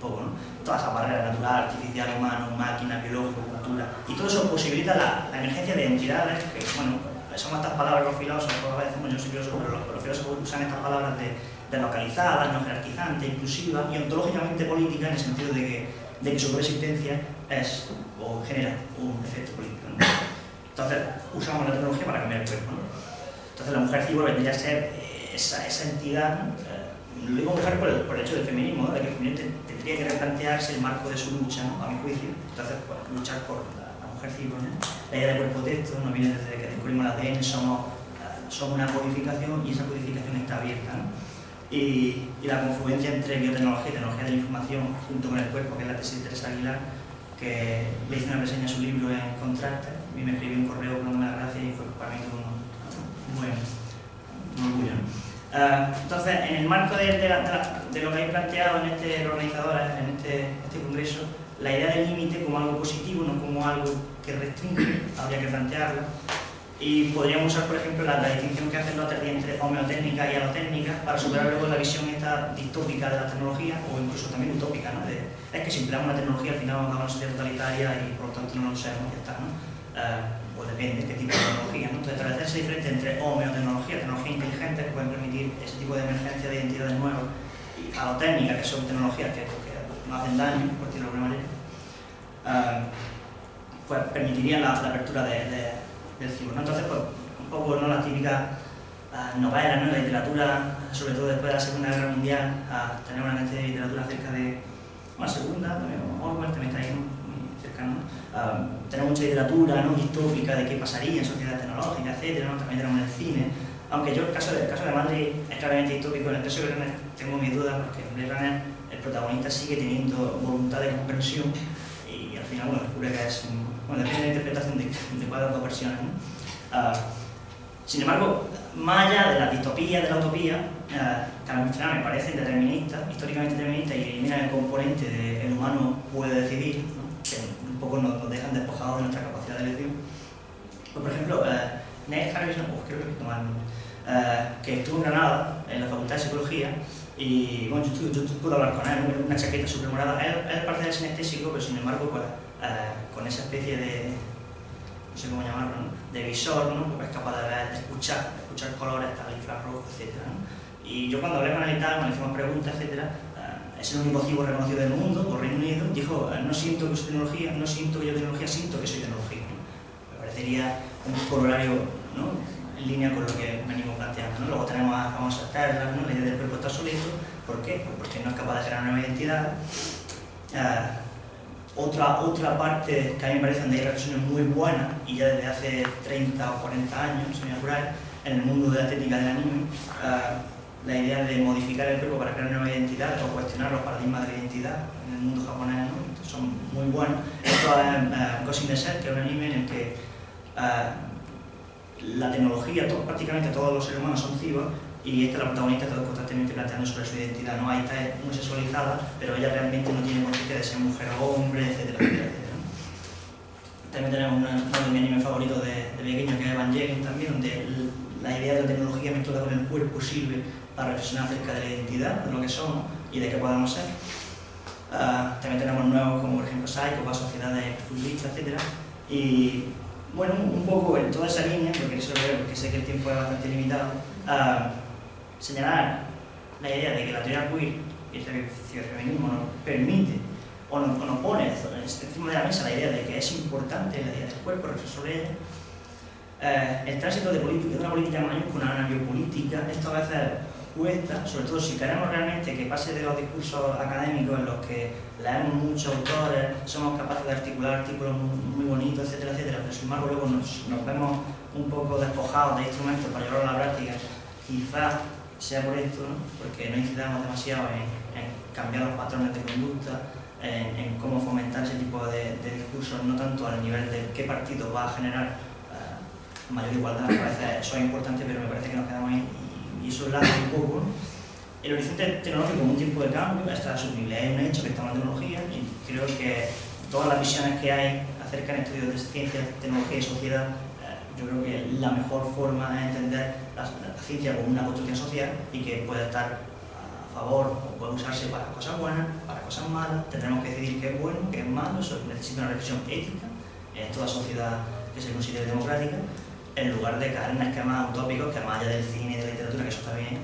Poco, ¿no? Toda esa barrera natural, artificial, humano, máquina, biológico, cultura, y todo eso posibilita la emergencia de entidades que, bueno, son estas palabras que los filósofos, a veces, bueno, yo soy filósofo, pero los filósofos usan estas palabras de localizadas, no jerarquizantes, inclusivas y ontológicamente políticas, en el sentido de que su propia existencia es o genera un efecto político, ¿no? Entonces, usamos la tecnología para cambiar el cuerpo, ¿no? Entonces, la mujer cíborg vendría a ser esa entidad, ¿no? Lo digo mujer por el hecho del feminismo, ¿no? De que el feminismo tendría que replantearse el marco de su lucha, ¿no? A mi juicio. Entonces, pues, luchar por la mujer cíborg, ¿no? La idea de cuerpo-texto no viene desde que descubrimos el ADN, somos una codificación y esa codificación está abierta, ¿no? Y la confluencia entre biotecnología y tecnología de la información junto con el cuerpo, que es la tesis de Teresa Aguilar, que le hice una reseña en su libro en Contraste, y me escribió un correo dándome las gracias y fue para mí como un orgullo, ¿no? Entonces, en el marco de lo que hay planteado en los organizadores, en este congreso, la idea del límite como algo positivo, no como algo que restringe, habría que plantearlo. Y podríamos usar, por ejemplo, la distinción que hacen los entre homeotécnica y alotécnica para superar luego la visión esta distópica de la tecnología, o incluso también utópica, ¿no? Es que si empleamos la tecnología al final vamos a una sociedad totalitaria y por lo tanto no lo sabemos y ya está, ¿no? Pues depende de qué tipo de tecnología, ¿no? Entonces, establecer esa diferencia entre homeotecnología, tecnología inteligente que pueden permitir ese tipo de emergencia de identidades nuevas, y alotécnica, que son tecnologías que no hacen daño, por decirlo de alguna manera, pues permitirían la apertura del ciber, ¿no? Entonces, pues, un poco, ¿no?, la típica novela, ¿no?, la literatura, sobre todo después de la Segunda Guerra Mundial, tenemos una cantidad de literatura acerca de la Segunda, también Orwell, también está ahí muy cercano. Tenemos mucha literatura, ¿no?, distópica de qué pasaría en sociedades tecnológicas, etcétera, ¿no? También tenemos en el cine. Aunque yo, el caso de Madrid es claramente distópico. En el caso de Blade Runner tengo mis dudas, porque en Blade Runner el protagonista sigue teniendo voluntad de comprensión y al final, bueno, descubre que es bueno, depende de la interpretación de cuáles dos versiones, ¿no? Sin embargo, más allá de la distopía, de la utopía, Calamity me parece determinista, históricamente determinista, y elimina el componente de el humano puede decidir, ¿no?, que un poco nos dejan despojados de nuestra capacidad de elección. Pues, por ejemplo, Neil Harrison, creo que tomar el nombre, que estuvo en Granada, en la Facultad de Psicología, y bueno, yo pude hablar con él, una chaqueta súper morada. Él parte del sinestésico, pero sin embargo, pues, con esa especie de, no sé cómo llamarlo, ¿no?, de visor, ¿no?, porque es capaz de ver, de escuchar colores, tal, infrarrojos, etc., ¿no? Y yo cuando hablé con él y tal, cuando hicimos preguntas, etc., es el único cibo reconocido del mundo, por Reino Unido, dijo, no siento que soy tecnología, no siento que yo tecnología, siento que soy tecnología, ¿no? Me parecería un corolario, ¿no?, en línea con lo que venimos planteando, ¿no? Luego tenemos a famosas Tesla, ¿no?, la idea del cuerpo está obsoleto. ¿Por qué? Pues porque no es capaz de generar nueva identidad. Otra parte que a mí me parece donde hay reflexiones muy buenas, y ya desde hace 30 o 40 años, si me apuráis, en el mundo de la estética del anime, la idea de modificar el cuerpo para crear nueva identidad o cuestionar los paradigmas de la identidad en el mundo japonés, ¿no?, son muy buenos. Esto es Ghost in the Shell, que es un anime en el que la tecnología, prácticamente todos los seres humanos son cibos, y esta, la protagonista, está constantemente planteando sobre su identidad, ¿no? Ahí está muy sexualizada, pero ella realmente no tiene conciencia de ser mujer o hombre, etcétera, etcétera, etcétera. También tenemos uno de mis animes favoritos de pequeño, que es Evangelion también, donde la idea de la tecnología mezclada con el cuerpo sirve para reflexionar acerca de la identidad, de lo que somos y de qué podemos ser. También tenemos nuevos como por ejemplo Psycho, Sociedades Futuristas, etcétera. Y bueno, un poco en toda esa línea, porque sé que el tiempo es bastante limitado, señalar la idea de que la teoría queer y el feminismo nos permite o nos pone encima de la mesa la idea de que es importante la idea del cuerpo, reflexionar sobre ella. El tránsito de una política mayúscula a una biopolítica, esto a veces cuesta, sobre todo si queremos realmente que pase de los discursos académicos en los que leemos muchos autores, somos capaces de articular artículos muy bonitos, etcétera, etcétera, pero sin embargo luego nos vemos un poco despojados de instrumentos para llevarlo a la práctica. Quizás sea por esto, ¿no?, porque no incidamos demasiado en cambiar los patrones de conducta, en cómo fomentar ese tipo de discursos, no tanto al nivel de qué partido va a generar mayor igualdad. Me parece eso es importante, pero me parece que nos quedamos ahí y eso lanza un poco, ¿no? El horizonte tecnológico en un tiempo de cambio está asumible, hay un hecho que está en la tecnología, y creo que todas las visiones que hay acerca de estudios de ciencia, tecnología y sociedad, yo creo que la mejor forma de entender la ciencia como una construcción social y que puede estar a favor o puede usarse para cosas buenas, para cosas malas. Tendremos que decidir qué es bueno, qué es malo. Eso necesita una reflexión ética en toda sociedad que se considere democrática, en lugar de caer en esquemas utópicos que, más allá del cine y de la literatura, que eso está bien,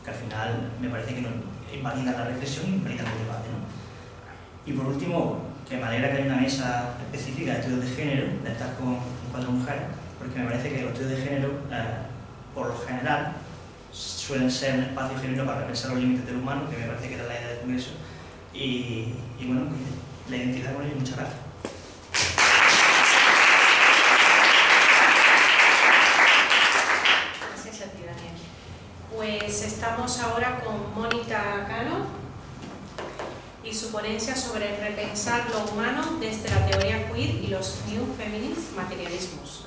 que al final me parece que no invalidan la reflexión y invalidan el debate, ¿no? Y por último, que me alegra que haya una mesa específica de estudios de género, de estar con 4 mujeres, porque me parece que los estudios de género, por lo general, suelen ser un espacio genuino para repensar los límites del humano, que me parece que era la idea del Congreso. Y bueno, pues, la identidad con ello. Muchas gracias. Gracias a ti, Daniel. Pues estamos ahora con Mónica Cano y su ponencia sobre repensar lo humano desde la teoría queer y los New Feminist materialismos.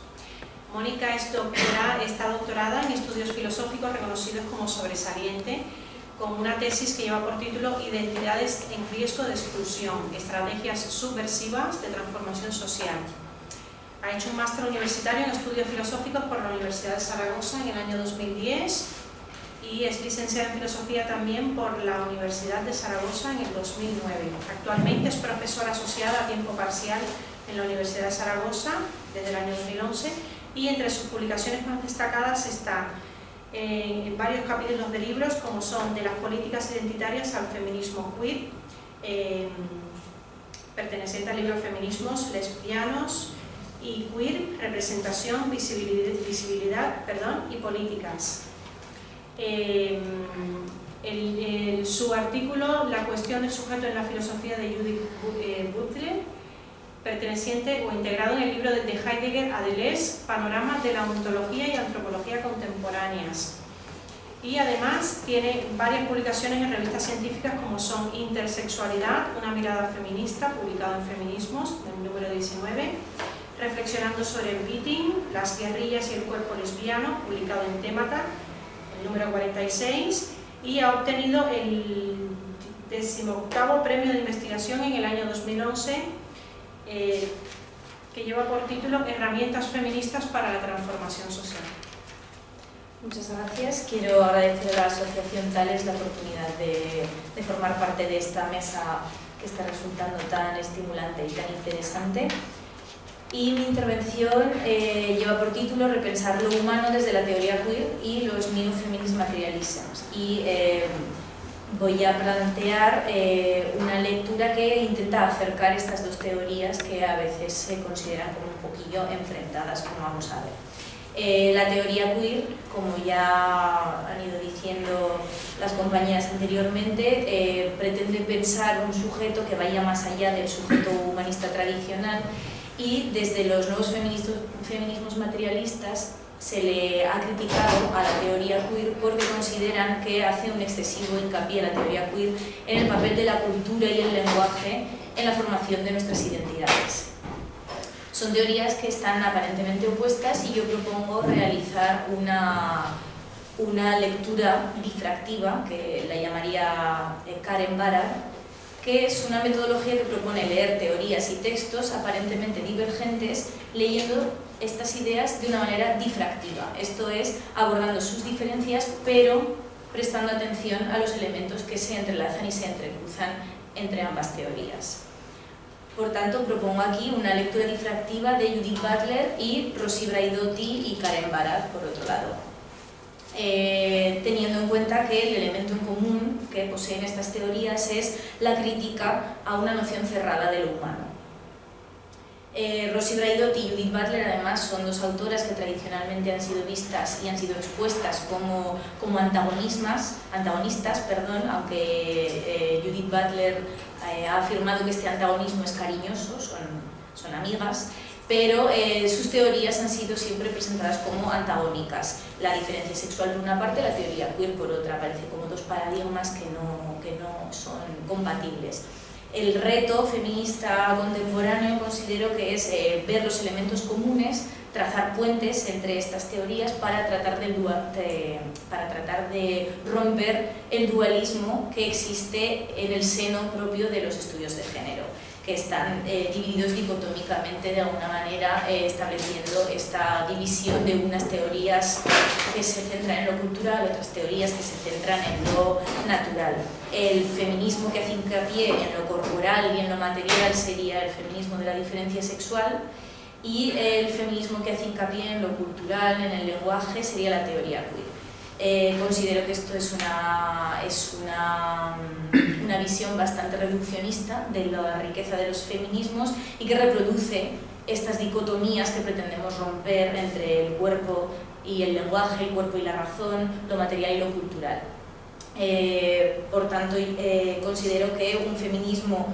Mónica está doctorada en estudios filosóficos reconocidos como sobresaliente, con una tesis que lleva por título Identidades en riesgo de exclusión, estrategias subversivas de transformación social. Ha hecho un máster universitario en estudios filosóficos por la Universidad de Zaragoza en el año 2010 y es licenciada en filosofía también por la Universidad de Zaragoza en el 2009. Actualmente es profesora asociada a tiempo parcial en la Universidad de Zaragoza desde el año 2011 y entre sus publicaciones más destacadas están en varios capítulos de libros como son De las políticas identitarias al feminismo queer, perteneciente al libro Feminismos Lesbianos y Queer, Representación, Visibilidad y Políticas. Su artículo, La cuestión del sujeto en la filosofía, de Judith Butler, perteneciente o integrado en el libro de Heidegger a Deleuze, Panorama de la ontología y antropología contemporáneas. Y además tiene varias publicaciones en revistas científicas como son Intersexualidad, una mirada feminista, publicado en Feminismos, del número 19, Reflexionando sobre el beating, las guerrillas y el cuerpo lesbiano, publicado en Témata, el número 46, y ha obtenido el 18º premio de investigación en el año 2011, que lleva por título Herramientas feministas para la transformación social. Muchas gracias. Quiero agradecer a la Asociación Tales la oportunidad de formar parte de esta mesa que está resultando tan estimulante y tan interesante. Y mi intervención lleva por título Repensar lo humano desde la teoría queer y los new feminist materialisms. Y voy a plantear una lectura que intenta acercar estas dos teorías que a veces se consideran como un poquillo enfrentadas, como vamos a ver. La teoría queer, como ya han ido diciendo las compañeras anteriormente, pretende pensar un sujeto que vaya más allá del sujeto humanista tradicional, y desde los nuevos feminismos materialistas se le ha criticado a la teoría queer porque consideran que hace un excesivo hincapié la teoría queer en el papel de la cultura y el lenguaje en la formación de nuestras identidades. Son teorías que están aparentemente opuestas y yo propongo realizar una lectura difractiva, que la llamaría Karen Barad, que es una metodología que propone leer teorías y textos aparentemente divergentes, leyendo estas ideas de una manera difractiva, esto es, abordando sus diferencias, pero prestando atención a los elementos que se entrelazan y se entrecruzan entre ambas teorías. Por tanto, propongo aquí una lectura difractiva de Judith Butler y Rosy Braidotti y Karen Barad, por otro lado. Teniendo en cuenta que el elemento en común que poseen estas teorías es la crítica a una noción cerrada de lo humano. Rosy Braidotti y Judith Butler además son dos autoras que tradicionalmente han sido vistas y han sido expuestas como antagonistas, aunque Judith Butler ha afirmado que este antagonismo es cariñoso, son amigas, pero sus teorías han sido siempre presentadas como antagónicas. La diferencia sexual por una parte, la teoría queer por otra, parece como dos paradigmas que no son compatibles. El reto feminista contemporáneo considero que es ver los elementos comunes, trazar puentes entre estas teorías para tratar de romper el dualismo que existe en el seno propio de los estudios de género, que están divididos dicotómicamente de alguna manera, estableciendo esta división de unas teorías que se centran en lo cultural, otras teorías que se centran en lo natural. El feminismo que hace hincapié en lo corporal y en lo material sería el feminismo de la diferencia sexual, y el feminismo que hace hincapié en lo cultural, en el lenguaje, sería la teoría queer. Considero que esto es una visión bastante reduccionista de la riqueza de los feminismos y que reproduce estas dicotomías que pretendemos romper entre el cuerpo y el lenguaje, el cuerpo y la razón, lo material y lo cultural. Por tanto, considero que el feminismo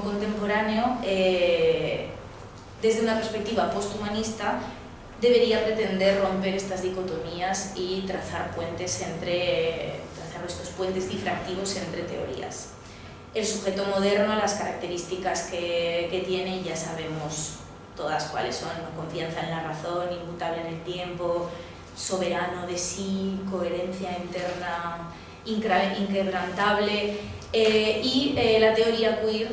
contemporáneo, desde una perspectiva posthumanista, debería pretender romper estas dicotomías y trazar estos puentes difractivos entre teorías. El sujeto moderno, las características que tiene, ya sabemos todas cuáles son: confianza en la razón, inmutable en el tiempo, soberano de sí, coherencia interna inquebrantable, y la teoría queer,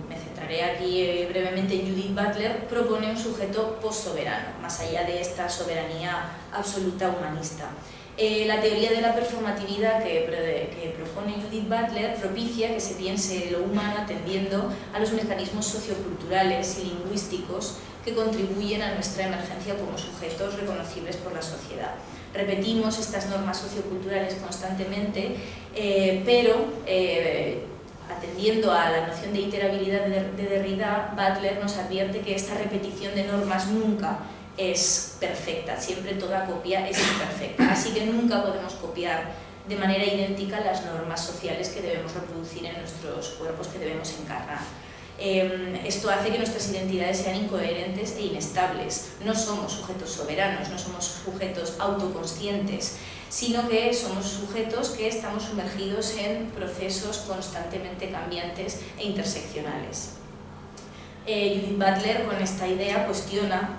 me centraré aquí brevemente en Judith Butler, propone un sujeto postsoberano, más allá de esta soberanía absoluta humanista. La teoría de la performatividad que propone Judith Butler propicia que se piense lo humano atendiendo a los mecanismos socioculturales y lingüísticos que contribuyen a nuestra emergencia como sujetos reconocibles por la sociedad. Repetimos estas normas socioculturales constantemente, pero atendiendo a la noción de iterabilidad de Derrida, Butler nos advierte que esta repetición de normas nunca es perfecta, siempre toda copia es imperfecta, así que nunca podemos copiar de manera idéntica las normas sociales que debemos reproducir en nuestros cuerpos, que debemos encarnar. Esto hace que nuestras identidades sean incoherentes e inestables. No somos sujetos soberanos, no somos sujetos autoconscientes, sino que somos sujetos que estamos sumergidos en procesos constantemente cambiantes e interseccionales. Judith Butler con esta idea cuestiona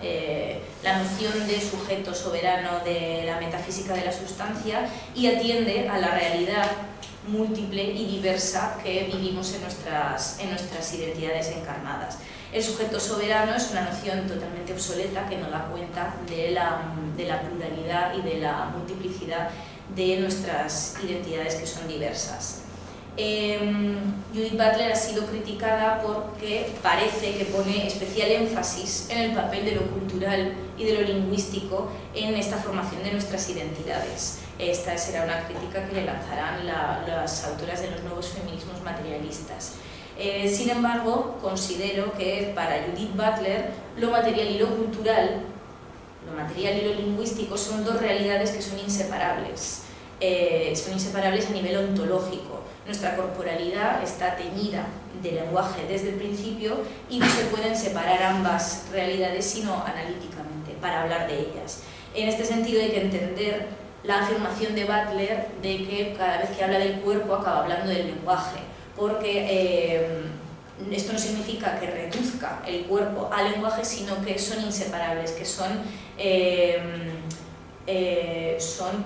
la noción de sujeto soberano de la metafísica de la sustancia y atiende a la realidad múltiple y diversa que vivimos en nuestras identidades encarnadas. El sujeto soberano es una noción totalmente obsoleta que no da cuenta de la pluralidad y de la multiplicidad de nuestras identidades que son diversas. Judith Butler ha sido criticada porque parece que pone especial énfasis en el papel de lo cultural y de lo lingüístico en esta formación de nuestras identidades. Esta será una crítica que le lanzarán las autoras de los nuevos feminismos materialistas. Sin embargo, considero que para Judith Butler lo material y lo cultural, lo material y lo lingüístico son dos realidades que son inseparables a nivel ontológico. Nuestra corporalidad está teñida de lenguaje desde el principio y no se pueden separar ambas realidades sino analíticamente para hablar de ellas. En este sentido hay que entender la afirmación de Butler de que cada vez que habla del cuerpo acaba hablando del lenguaje, porque esto no significa que reduzca el cuerpo al lenguaje, sino que son inseparables, que son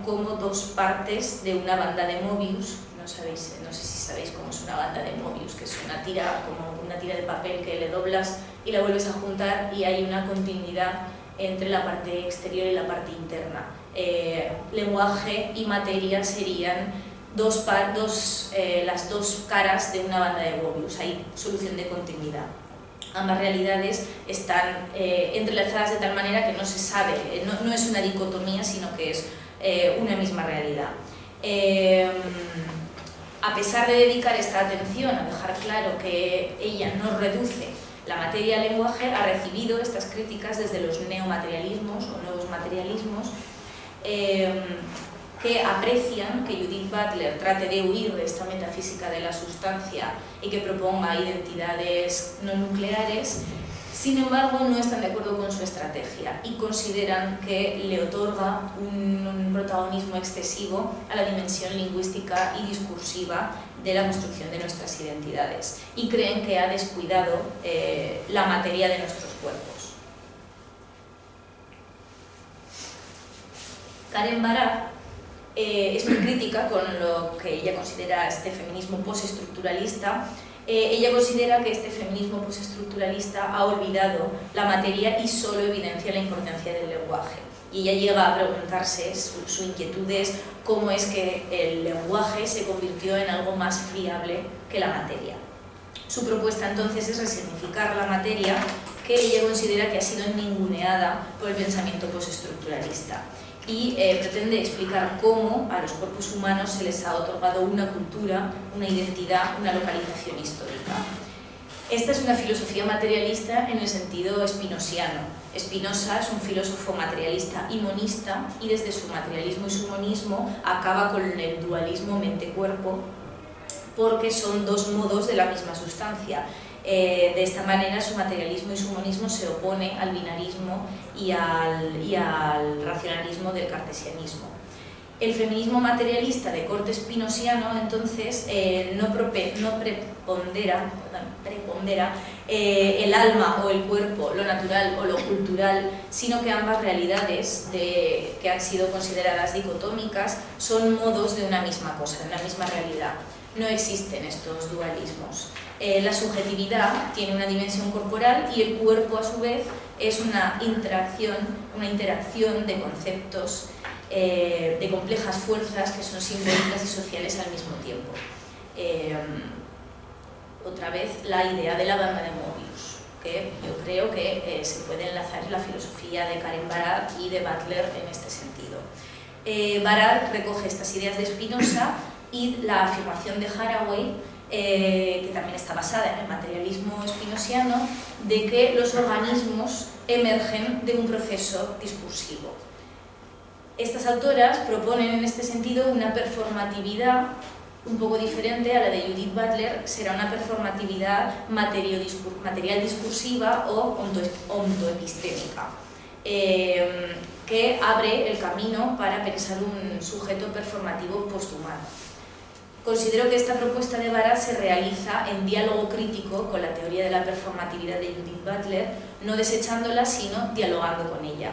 como dos partes de una banda de Mobius. No sé si sabéis cómo es una banda de Mobius, que es una tira, como una tira de papel que le doblas y la vuelves a juntar y hay una continuidad entre la parte exterior y la parte interna. Lenguaje y materia serían las dos caras de una banda de Mobius, hay solución de continuidad. Ambas realidades están entrelazadas de tal manera que no se sabe, no es una dicotomía, sino que es una misma realidad. A pesar de dedicar esta atención a dejar claro que ella no reduce la materia al lenguaje, ha recibido estas críticas desde los neomaterialismos o nuevos materialismos que aprecian que Judith Butler trate de huir de esta metafísica de la sustancia y que proponga identidades no nucleares. Sin embargo, no están de acuerdo con su estrategia y consideran que le otorga un protagonismo excesivo a la dimensión lingüística y discursiva de la construcción de nuestras identidades y creen que ha descuidado la materia de nuestros cuerpos. Karen Barad es muy crítica con lo que ella considera este feminismo postestructuralista. Ella considera que este feminismo postestructuralista ha olvidado la materia y solo evidencia la importancia del lenguaje. Y ella llega a preguntarse, su inquietud es cómo es que el lenguaje se convirtió en algo más fiable que la materia. Su propuesta entonces es resignificar la materia, que ella considera que ha sido ninguneada por el pensamiento postestructuralista. Y pretende explicar cómo a los cuerpos humanos se les ha otorgado una cultura, una identidad, una localización histórica. Esta es una filosofía materialista en el sentido spinosiano. Spinoza es un filósofo materialista y monista y desde su materialismo y su monismo acaba con el dualismo mente-cuerpo porque son dos modos de la misma sustancia. De esta manera su materialismo y su monismo se opone al binarismo y al racionalismo del cartesianismo. El feminismo materialista de corte spinosiano entonces no prepondera el alma o el cuerpo, lo natural o lo cultural, sino que ambas realidades que han sido consideradas dicotómicas son modos de una misma cosa, de una misma realidad. No existen estos dualismos. La subjetividad tiene una dimensión corporal y el cuerpo a su vez es una interacción de conceptos, de complejas fuerzas que son simbólicas y sociales al mismo tiempo. Otra vez la idea de la banda de Mobius, que yo creo que se puede enlazar en la filosofía de Karen Barad y de Butler en este sentido. Barad recoge estas ideas de Spinoza y la afirmación de Haraway que también está basada en el materialismo spinosiano, de que los organismos emergen de un proceso discursivo. Estas autoras proponen en este sentido una performatividad un poco diferente a la de Judith Butler. Será una performatividad material discursiva o ontoepistémica, que abre el camino para pensar un sujeto performativo posthumano. Considero que esta propuesta de Barat se realiza en diálogo crítico con la teoría de la performatividad de Judith Butler, no desechándola, sino dialogando con ella,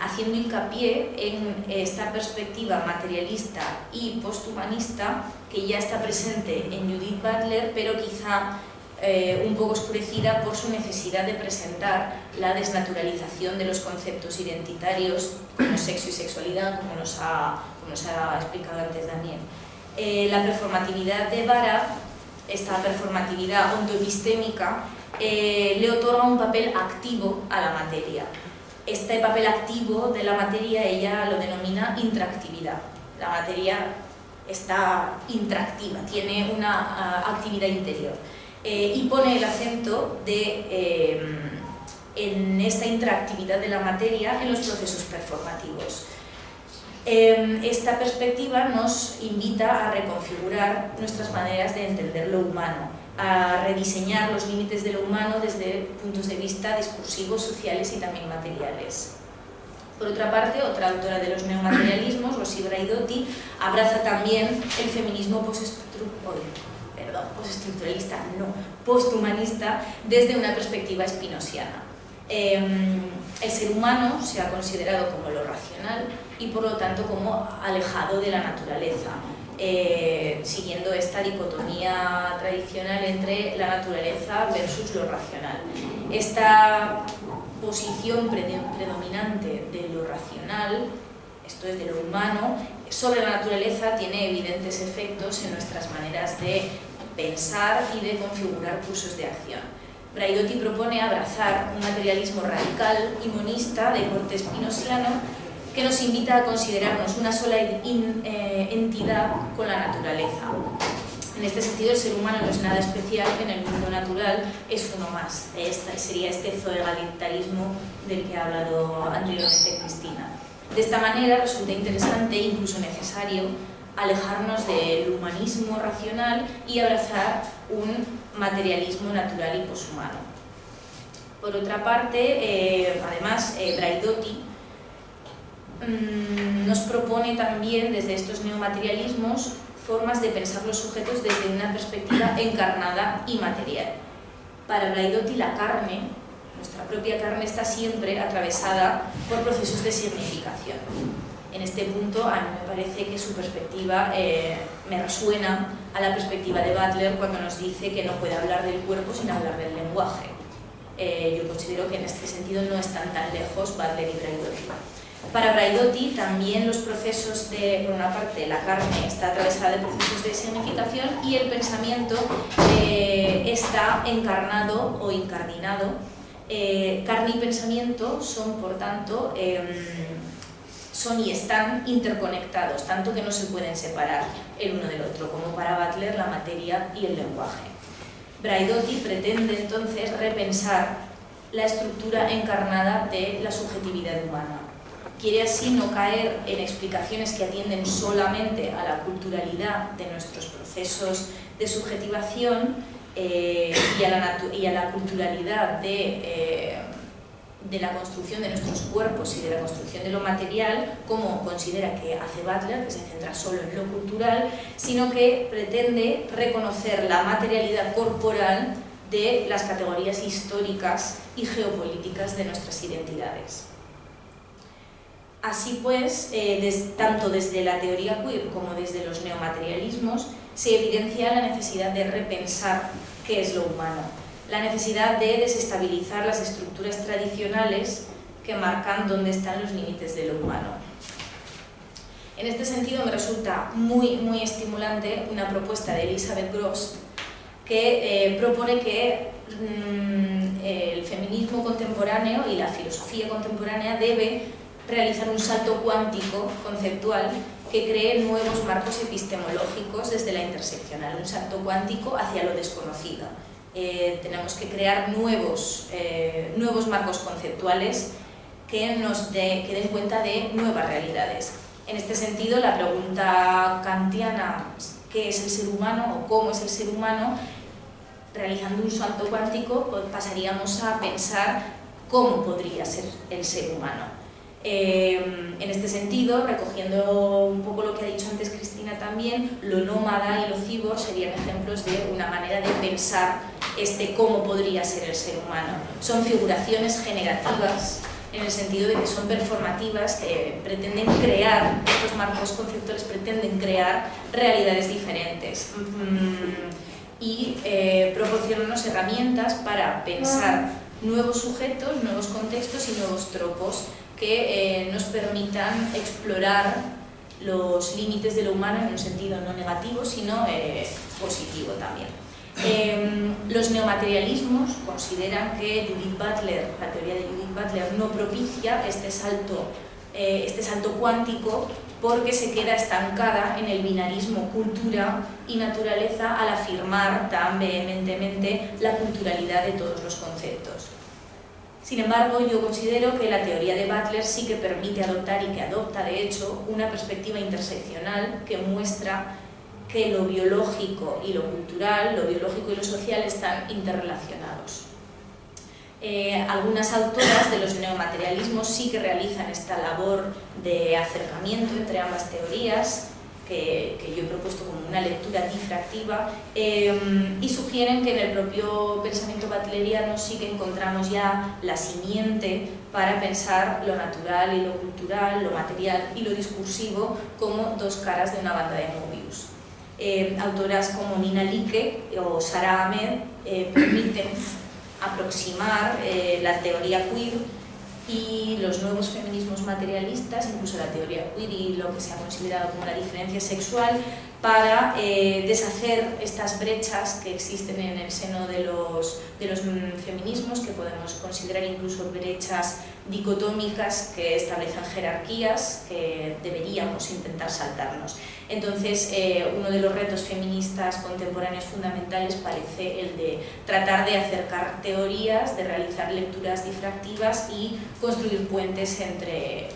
haciendo hincapié en esta perspectiva materialista y posthumanista que ya está presente en Judith Butler, pero quizá un poco oscurecida por su necesidad de presentar la desnaturalización de los conceptos identitarios como sexo y sexualidad, como nos ha explicado antes Daniel. La performatividad de Barat, esta performatividad ontoepistémica, le otorga un papel activo a la materia. Este papel activo de la materia ella lo denomina intractividad. La materia está intractiva, tiene una actividad interior, y pone el acento en esta intractividad de la materia en los procesos performativos. Esta perspectiva nos invita a reconfigurar nuestras maneras de entender lo humano, a rediseñar los límites de lo humano desde puntos de vista discursivos, sociales y también materiales. Por otra parte, otra autora de los neomaterialismos, Rosy Braidotti, abraza también el feminismo posthumanista desde una perspectiva spinosiana. El ser humano se ha considerado como lo racional y por lo tanto como alejado de la naturaleza, siguiendo esta dicotomía tradicional entre la naturaleza versus lo racional. Esta posición predominante de lo racional, esto es de lo humano, sobre la naturaleza tiene evidentes efectos en nuestras maneras de pensar y de configurar cursos de acción. Braidotti propone abrazar un materialismo radical y monista de corte spinosiano que nos invita a considerarnos una sola entidad con la naturaleza. En este sentido, el ser humano no es nada especial, en el mundo natural es uno más. Sería este zoegalitarismo del que ha hablado anteriormente Cristina. De esta manera resulta interesante e incluso necesario alejarnos del humanismo racional y abrazar un materialismo natural y poshumano. Por otra parte, además, Braidotti nos propone también desde estos neomaterialismos formas de pensar los sujetos desde una perspectiva encarnada y material. Para Braidotti la carne, nuestra propia carne, está siempre atravesada por procesos de significación. En este punto a mí me parece que su perspectiva me resuena a la perspectiva de Butler cuando nos dice que no puede hablar del cuerpo sin hablar del lenguaje. Yo considero que en este sentido no están tan lejos Butler y Braidotti. Para Braidotti también los procesos de, por una parte, la carne está atravesada de procesos de significación y el pensamiento está encarnado o incardinado. Carne y pensamiento son, por tanto, son y están interconectados, tanto que no se pueden separar el uno del otro, como para Butler la materia y el lenguaje. Braidotti pretende entonces repensar la estructura encarnada de la subjetividad humana. Quiere así no caer en explicaciones que atienden solamente a la culturalidad de nuestros procesos de subjetivación y a la culturalidad de la construcción de nuestros cuerpos y de la construcción de lo material, como considera que hace Butler, que se centra solo en lo cultural, sino que pretende reconocer la materialidad corporal de las categorías históricas y geopolíticas de nuestras identidades. Así pues, tanto desde la teoría queer como desde los neomaterialismos, se evidencia la necesidad de repensar qué es lo humano, la necesidad de desestabilizar las estructuras tradicionales que marcan dónde están los límites de lo humano. En este sentido me resulta muy estimulante una propuesta de Elizabeth Grosz que propone que el feminismo contemporáneo y la filosofía contemporánea debe realizar un salto cuántico conceptual que cree nuevos marcos epistemológicos desde la interseccional, un salto cuántico hacia lo desconocido. Tenemos que crear nuevos marcos conceptuales que den cuenta de nuevas realidades. En este sentido, la pregunta kantiana, ¿qué es el ser humano o cómo es el ser humano? Realizando un salto cuántico, pasaríamos a pensar cómo podría ser el ser humano. En este sentido, recogiendo un poco lo que ha dicho antes Cristina también, lo nómada y lo cibor serían ejemplos de una manera de pensar cómo podría ser el ser humano. Son figuraciones generativas, en el sentido de que son performativas, que pretenden crear, estos marcos conceptuales pretenden crear realidades diferentes y proporcionarnos herramientas para pensar nuevos sujetos, nuevos contextos y nuevos tropos que nos permitan explorar los límites de lo humano en un sentido no negativo, sino positivo también. Los neomaterialismos consideran que Judith Butler, la teoría de Judith Butler, no propicia este salto cuántico porque se queda estancada en el binarismo cultura y naturaleza al afirmar tan vehementemente la culturalidad de todos los conceptos. Sin embargo, yo considero que la teoría de Butler sí que permite adoptar y que adopta, de hecho, una perspectiva interseccional que muestra que lo biológico y lo cultural, lo biológico y lo social están interrelacionados. Algunas autoras de los neomaterialismos sí que realizan esta labor de acercamiento entre ambas teorías, que yo he propuesto como una lectura difractiva, y sugieren que en el propio pensamiento butleriano sí que encontramos ya la simiente para pensar lo natural y lo cultural, lo material y lo discursivo como dos caras de una banda de Mobius. Autoras como Nina Like o Sara Ahmed permiten aproximar la teoría queer y los nuevos feminismos materialistas, incluso la teoría queer y lo que se ha considerado como la diferencia sexual, para deshacer estas brechas que existen en el seno de los feminismos, que podemos considerar incluso brechas dicotómicas que establecen jerarquías que deberíamos intentar saltarnos. Entonces, uno de los retos feministas contemporáneos fundamentales parece el de tratar de acercar teorías, de realizar lecturas difractivas y construir puentes entre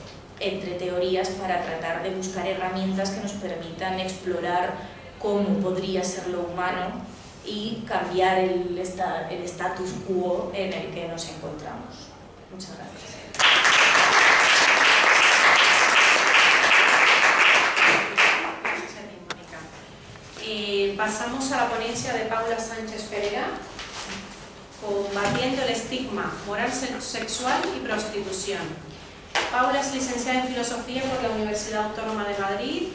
teorías para tratar de buscar herramientas que nos permitan explorar cómo podría ser lo humano y cambiar el status quo en el que nos encontramos. Muchas gracias. Pasamos a la ponencia de Paula Sánchez Pereira, combatiendo el estigma, moral sexual y prostitución. Paula es licenciada en Filosofía por la Universidad Autónoma de Madrid,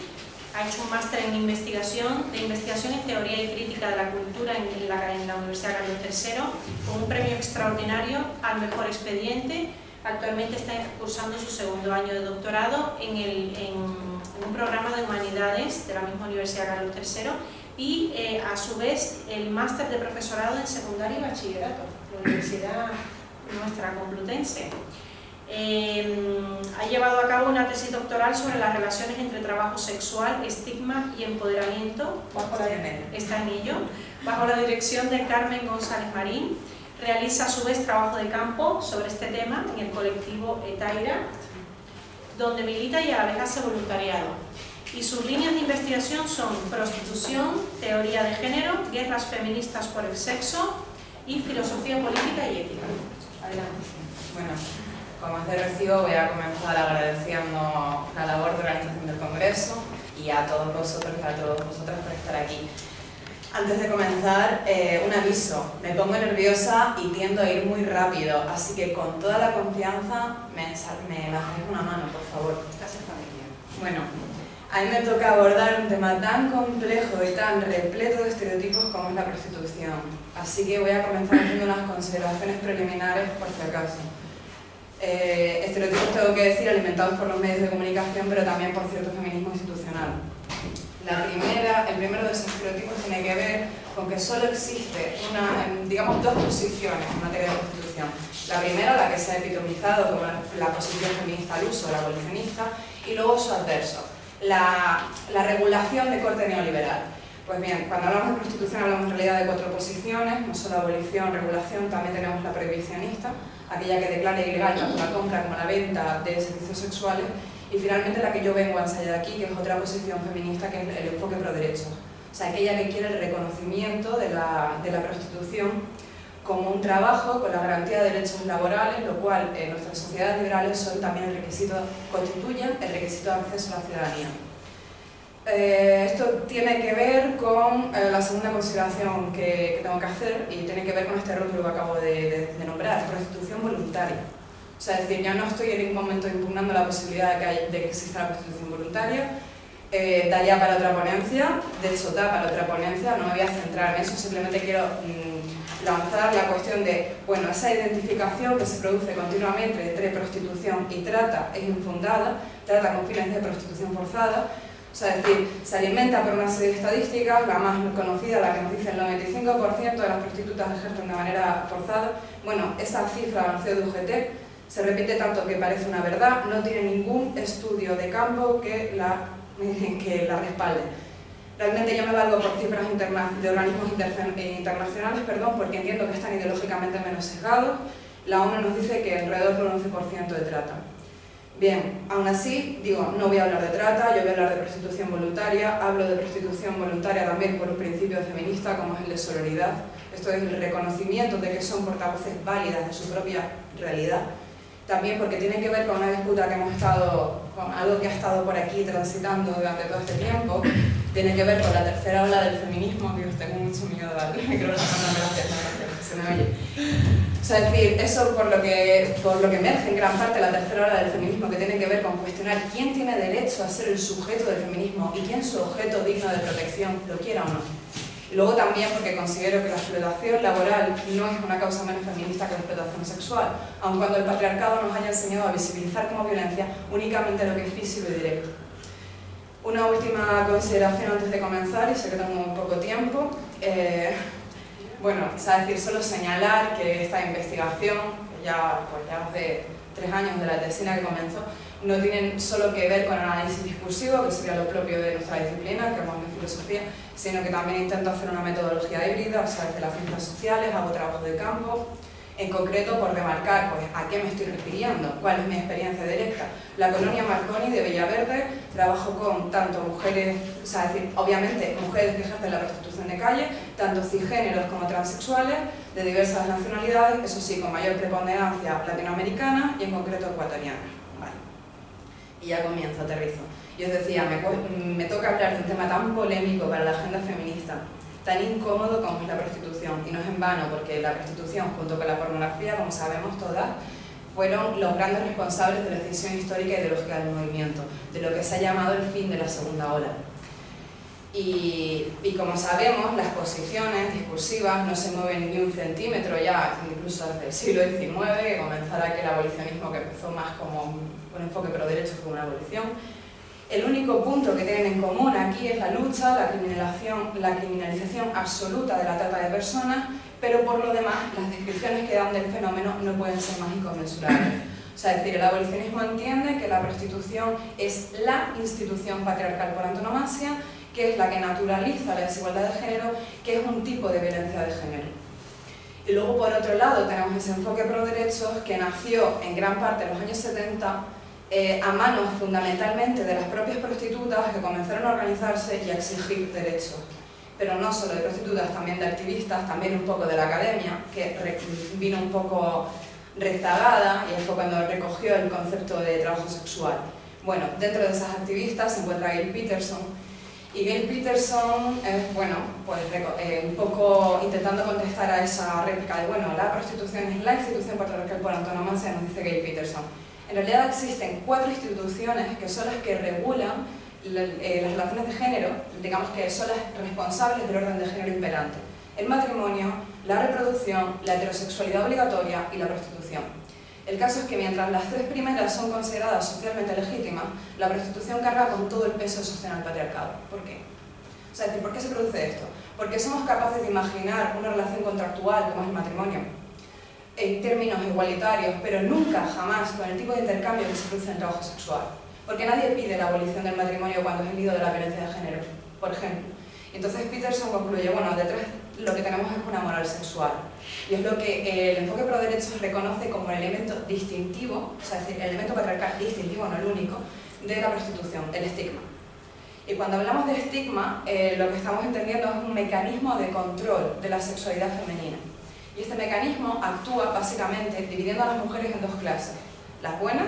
ha hecho un máster en investigación en Teoría y Crítica de la Cultura en la Universidad Carlos III, con un premio extraordinario al mejor expediente. Actualmente está cursando su segundo año de doctorado en un programa de humanidades de la misma Universidad Carlos III y a su vez el máster de profesorado en secundaria y bachillerato, la Universidad nuestra Complutense. Ha llevado a cabo una tesis doctoral sobre las relaciones entre trabajo sexual, estigma y empoderamiento, está en ello, bajo la dirección de Carmen González Marín. Realiza a su vez trabajo de campo sobre este tema en el colectivo Etaira, donde milita y a la vez hace voluntariado. Y sus líneas de investigación son prostitución, teoría de género, guerras feministas por el sexo y filosofía política y ética. Adelante. Bueno, como es de recibo, voy a comenzar agradeciendo la labor de organización del Congreso y a todos vosotros y a todas vosotras por estar aquí. Antes de comenzar, un aviso. Me pongo nerviosa y tiendo a ir muy rápido, así que con toda la confianza me hacéis una mano, por favor. Estás en familia. Bueno, a mí me toca abordar un tema tan complejo y tan repleto de estereotipos como es la prostitución. Así que voy a comenzar haciendo unas consideraciones preliminares por si acaso. Estereotipos, tengo que decir, alimentados por los medios de comunicación, pero también por cierto feminismo institucional. El primero de esos estereotipos tiene que ver con que solo existe digamos, dos posiciones en materia de prostitución. La primera, la que se ha epitomizado como la posición feminista al uso, la abolicionista, y luego su adverso, la regulación de corte neoliberal. Pues bien, cuando hablamos de prostitución hablamos en realidad de 4 posiciones, no solo abolición, regulación, también tenemos la prohibicionista, aquella que declara ilegal tanto la compra como la venta de servicios sexuales, y finalmente la que yo vengo a ensayar aquí, que es otra posición feminista, que es el enfoque pro derechos. O sea, aquella que quiere el reconocimiento de la prostitución como un trabajo con la garantía de derechos laborales, lo cual en nuestras sociedades liberales constituyen el requisito de acceso a la ciudadanía. Esto tiene que ver con la segunda consideración que tengo que hacer, y tiene que ver con este rótulo que acabo de nombrar, prostitución voluntaria. O sea, es decir, yo no estoy en ningún momento impugnando la posibilidad de que exista la prostitución voluntaria. Daría para otra ponencia, de hecho da para otra ponencia, no me voy a centrar en eso, simplemente quiero lanzar la cuestión de, bueno, esa identificación que se produce continuamente entre prostitución y trata es infundada, trata con fines de prostitución forzada. O sea, es decir, se alimenta por una serie de estadísticas, la más conocida, la que nos dice el 95% de las prostitutas ejercen de manera forzada. Bueno, esa cifra anunció de UGT se repite tanto que parece una verdad, no tiene ningún estudio de campo que la respalde. Realmente yo me valgo por cifras de organismos internacionales, porque entiendo que están ideológicamente menos sesgados. La ONU nos dice que alrededor de un 11% de trata. Bien, aún así, digo, no voy a hablar de trata, yo voy a hablar de prostitución voluntaria. Hablo de prostitución voluntaria también por un principio feminista como es el de sororidad. Esto es el reconocimiento de que son portavoces válidas de su propia realidad. También porque tiene que ver con una disputa que hemos estado, con algo que ha estado por aquí transitando durante todo este tiempo. Tiene que ver con la tercera ola del feminismo. Dios, tengo mucho miedo al micrófono, no, se me oye. O sea, es decir, eso por lo que emerge en gran parte la tercera ola del feminismo, que tiene que ver con cuestionar quién tiene derecho a ser el sujeto del feminismo y quién es su objeto digno de protección, lo quiera o no. Y luego también porque considero que la explotación laboral no es una causa menos feminista que la explotación sexual, aun cuando el patriarcado nos haya enseñado a visibilizar como violencia únicamente lo que es físico y directo. Una última consideración antes de comenzar, y sé que tengo muy poco tiempo. Bueno, o sea, decir, solo señalar que esta investigación, que ya hace 3 años de la tesina que comenzó, no tienen solo que ver con el análisis discursivo, que sería lo propio de nuestra disciplina, que es la filosofía, sino que también intento hacer una metodología híbrida, o sea, desde las ciencias sociales, hago trabajo de campo, en concreto por demarcar pues, a qué me estoy refiriendo, cuál es mi experiencia directa. La colonia Marconi de Villaverde, trabajo con tanto mujeres, o sea, es decir, obviamente mujeres que ejercen la prostitución de calle, tanto cisgéneros como transexuales, de diversas nacionalidades, eso sí, con mayor preponderancia latinoamericana y en concreto ecuatoriana. Vale. Y ya comienzo, aterrizo. Y os decía, me toca hablar de un tema tan polémico para la agenda feminista, tan incómodo como es la prostitución, y no es en vano, porque la prostitución, junto con la pornografía, como sabemos todas, fueron los grandes responsables de la decisión histórica y ideológica del movimiento, de lo que se ha llamado el fin de la segunda ola. Y como sabemos, las posiciones discursivas no se mueven ni un centímetro ya, incluso desde el siglo XIX, que comenzara aquel abolicionismo que empezó más como un enfoque pro derechos que como una abolición. El único punto que tienen en común aquí es la lucha, la criminalización absoluta de la trata de personas, pero por lo demás las descripciones que dan del fenómeno no pueden ser más inconmensurables. O sea, es decir, el abolicionismo entiende que la prostitución es la institución patriarcal por antonomasia, que es la que naturaliza la desigualdad de género, que es un tipo de violencia de género. Y luego, por otro lado, tenemos ese enfoque pro derechos que nació en gran parte en los años 70 a manos fundamentalmente de las propias prostitutas que comenzaron a organizarse y a exigir derechos. Pero no solo de prostitutas, también de activistas, también un poco de la academia, que vino un poco rezagada y fue cuando recogió el concepto de trabajo sexual. Bueno, dentro de esas activistas se encuentra Gail Peterson, y Gail Peterson, bueno, pues un poco intentando contestar a esa réplica de, bueno, la prostitución es la institución patriarcal por antonomasia, nos dice Gail Peterson. En realidad existen 4 instituciones que son las que regulan las relaciones de género, digamos que son las responsables del orden de género imperante: el matrimonio, la reproducción, la heterosexualidad obligatoria y la prostitución. El caso es que mientras las 3 primeras son consideradas socialmente legítimas, la prostitución carga con todo el peso social del patriarcado. ¿Por qué? O sea, ¿por qué se produce esto? Porque somos capaces de imaginar una relación contractual como es el matrimonio en términos igualitarios, pero nunca, jamás, con el tipo de intercambio que se produce en el trabajo sexual. Porque nadie pide la abolición del matrimonio cuando es el nido de la violencia de género, por ejemplo. Y entonces Peterson concluye, bueno, detrás lo que tenemos es una moral sexual. Y es lo que el enfoque pro derechos reconoce como el elemento distintivo, o sea, es decir, el elemento patriarcal distintivo, no el único, de la prostitución, el estigma. Y cuando hablamos de estigma, lo que estamos entendiendo es un mecanismo de control de la sexualidad femenina. Y este mecanismo actúa básicamente dividiendo a las mujeres en dos clases: las buenas,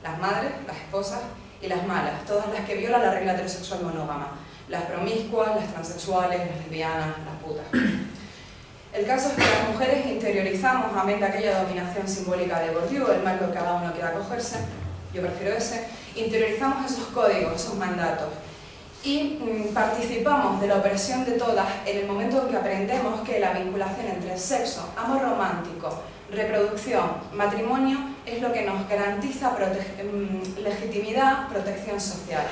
las madres, las esposas, y las malas, todas las que violan la regla heterosexual monógama: las promiscuas, las transexuales, las lesbianas, las putas. El caso es que las mujeres interiorizamos, amén de aquella dominación simbólica de Bourdieu, el marco que cada uno quiera acogerse, yo prefiero ese, interiorizamos esos códigos, esos mandatos, y participamos de la opresión de todas en el momento en que aprendemos que la vinculación entre sexo, amor romántico, reproducción, matrimonio es lo que nos garantiza legitimidad, protección social.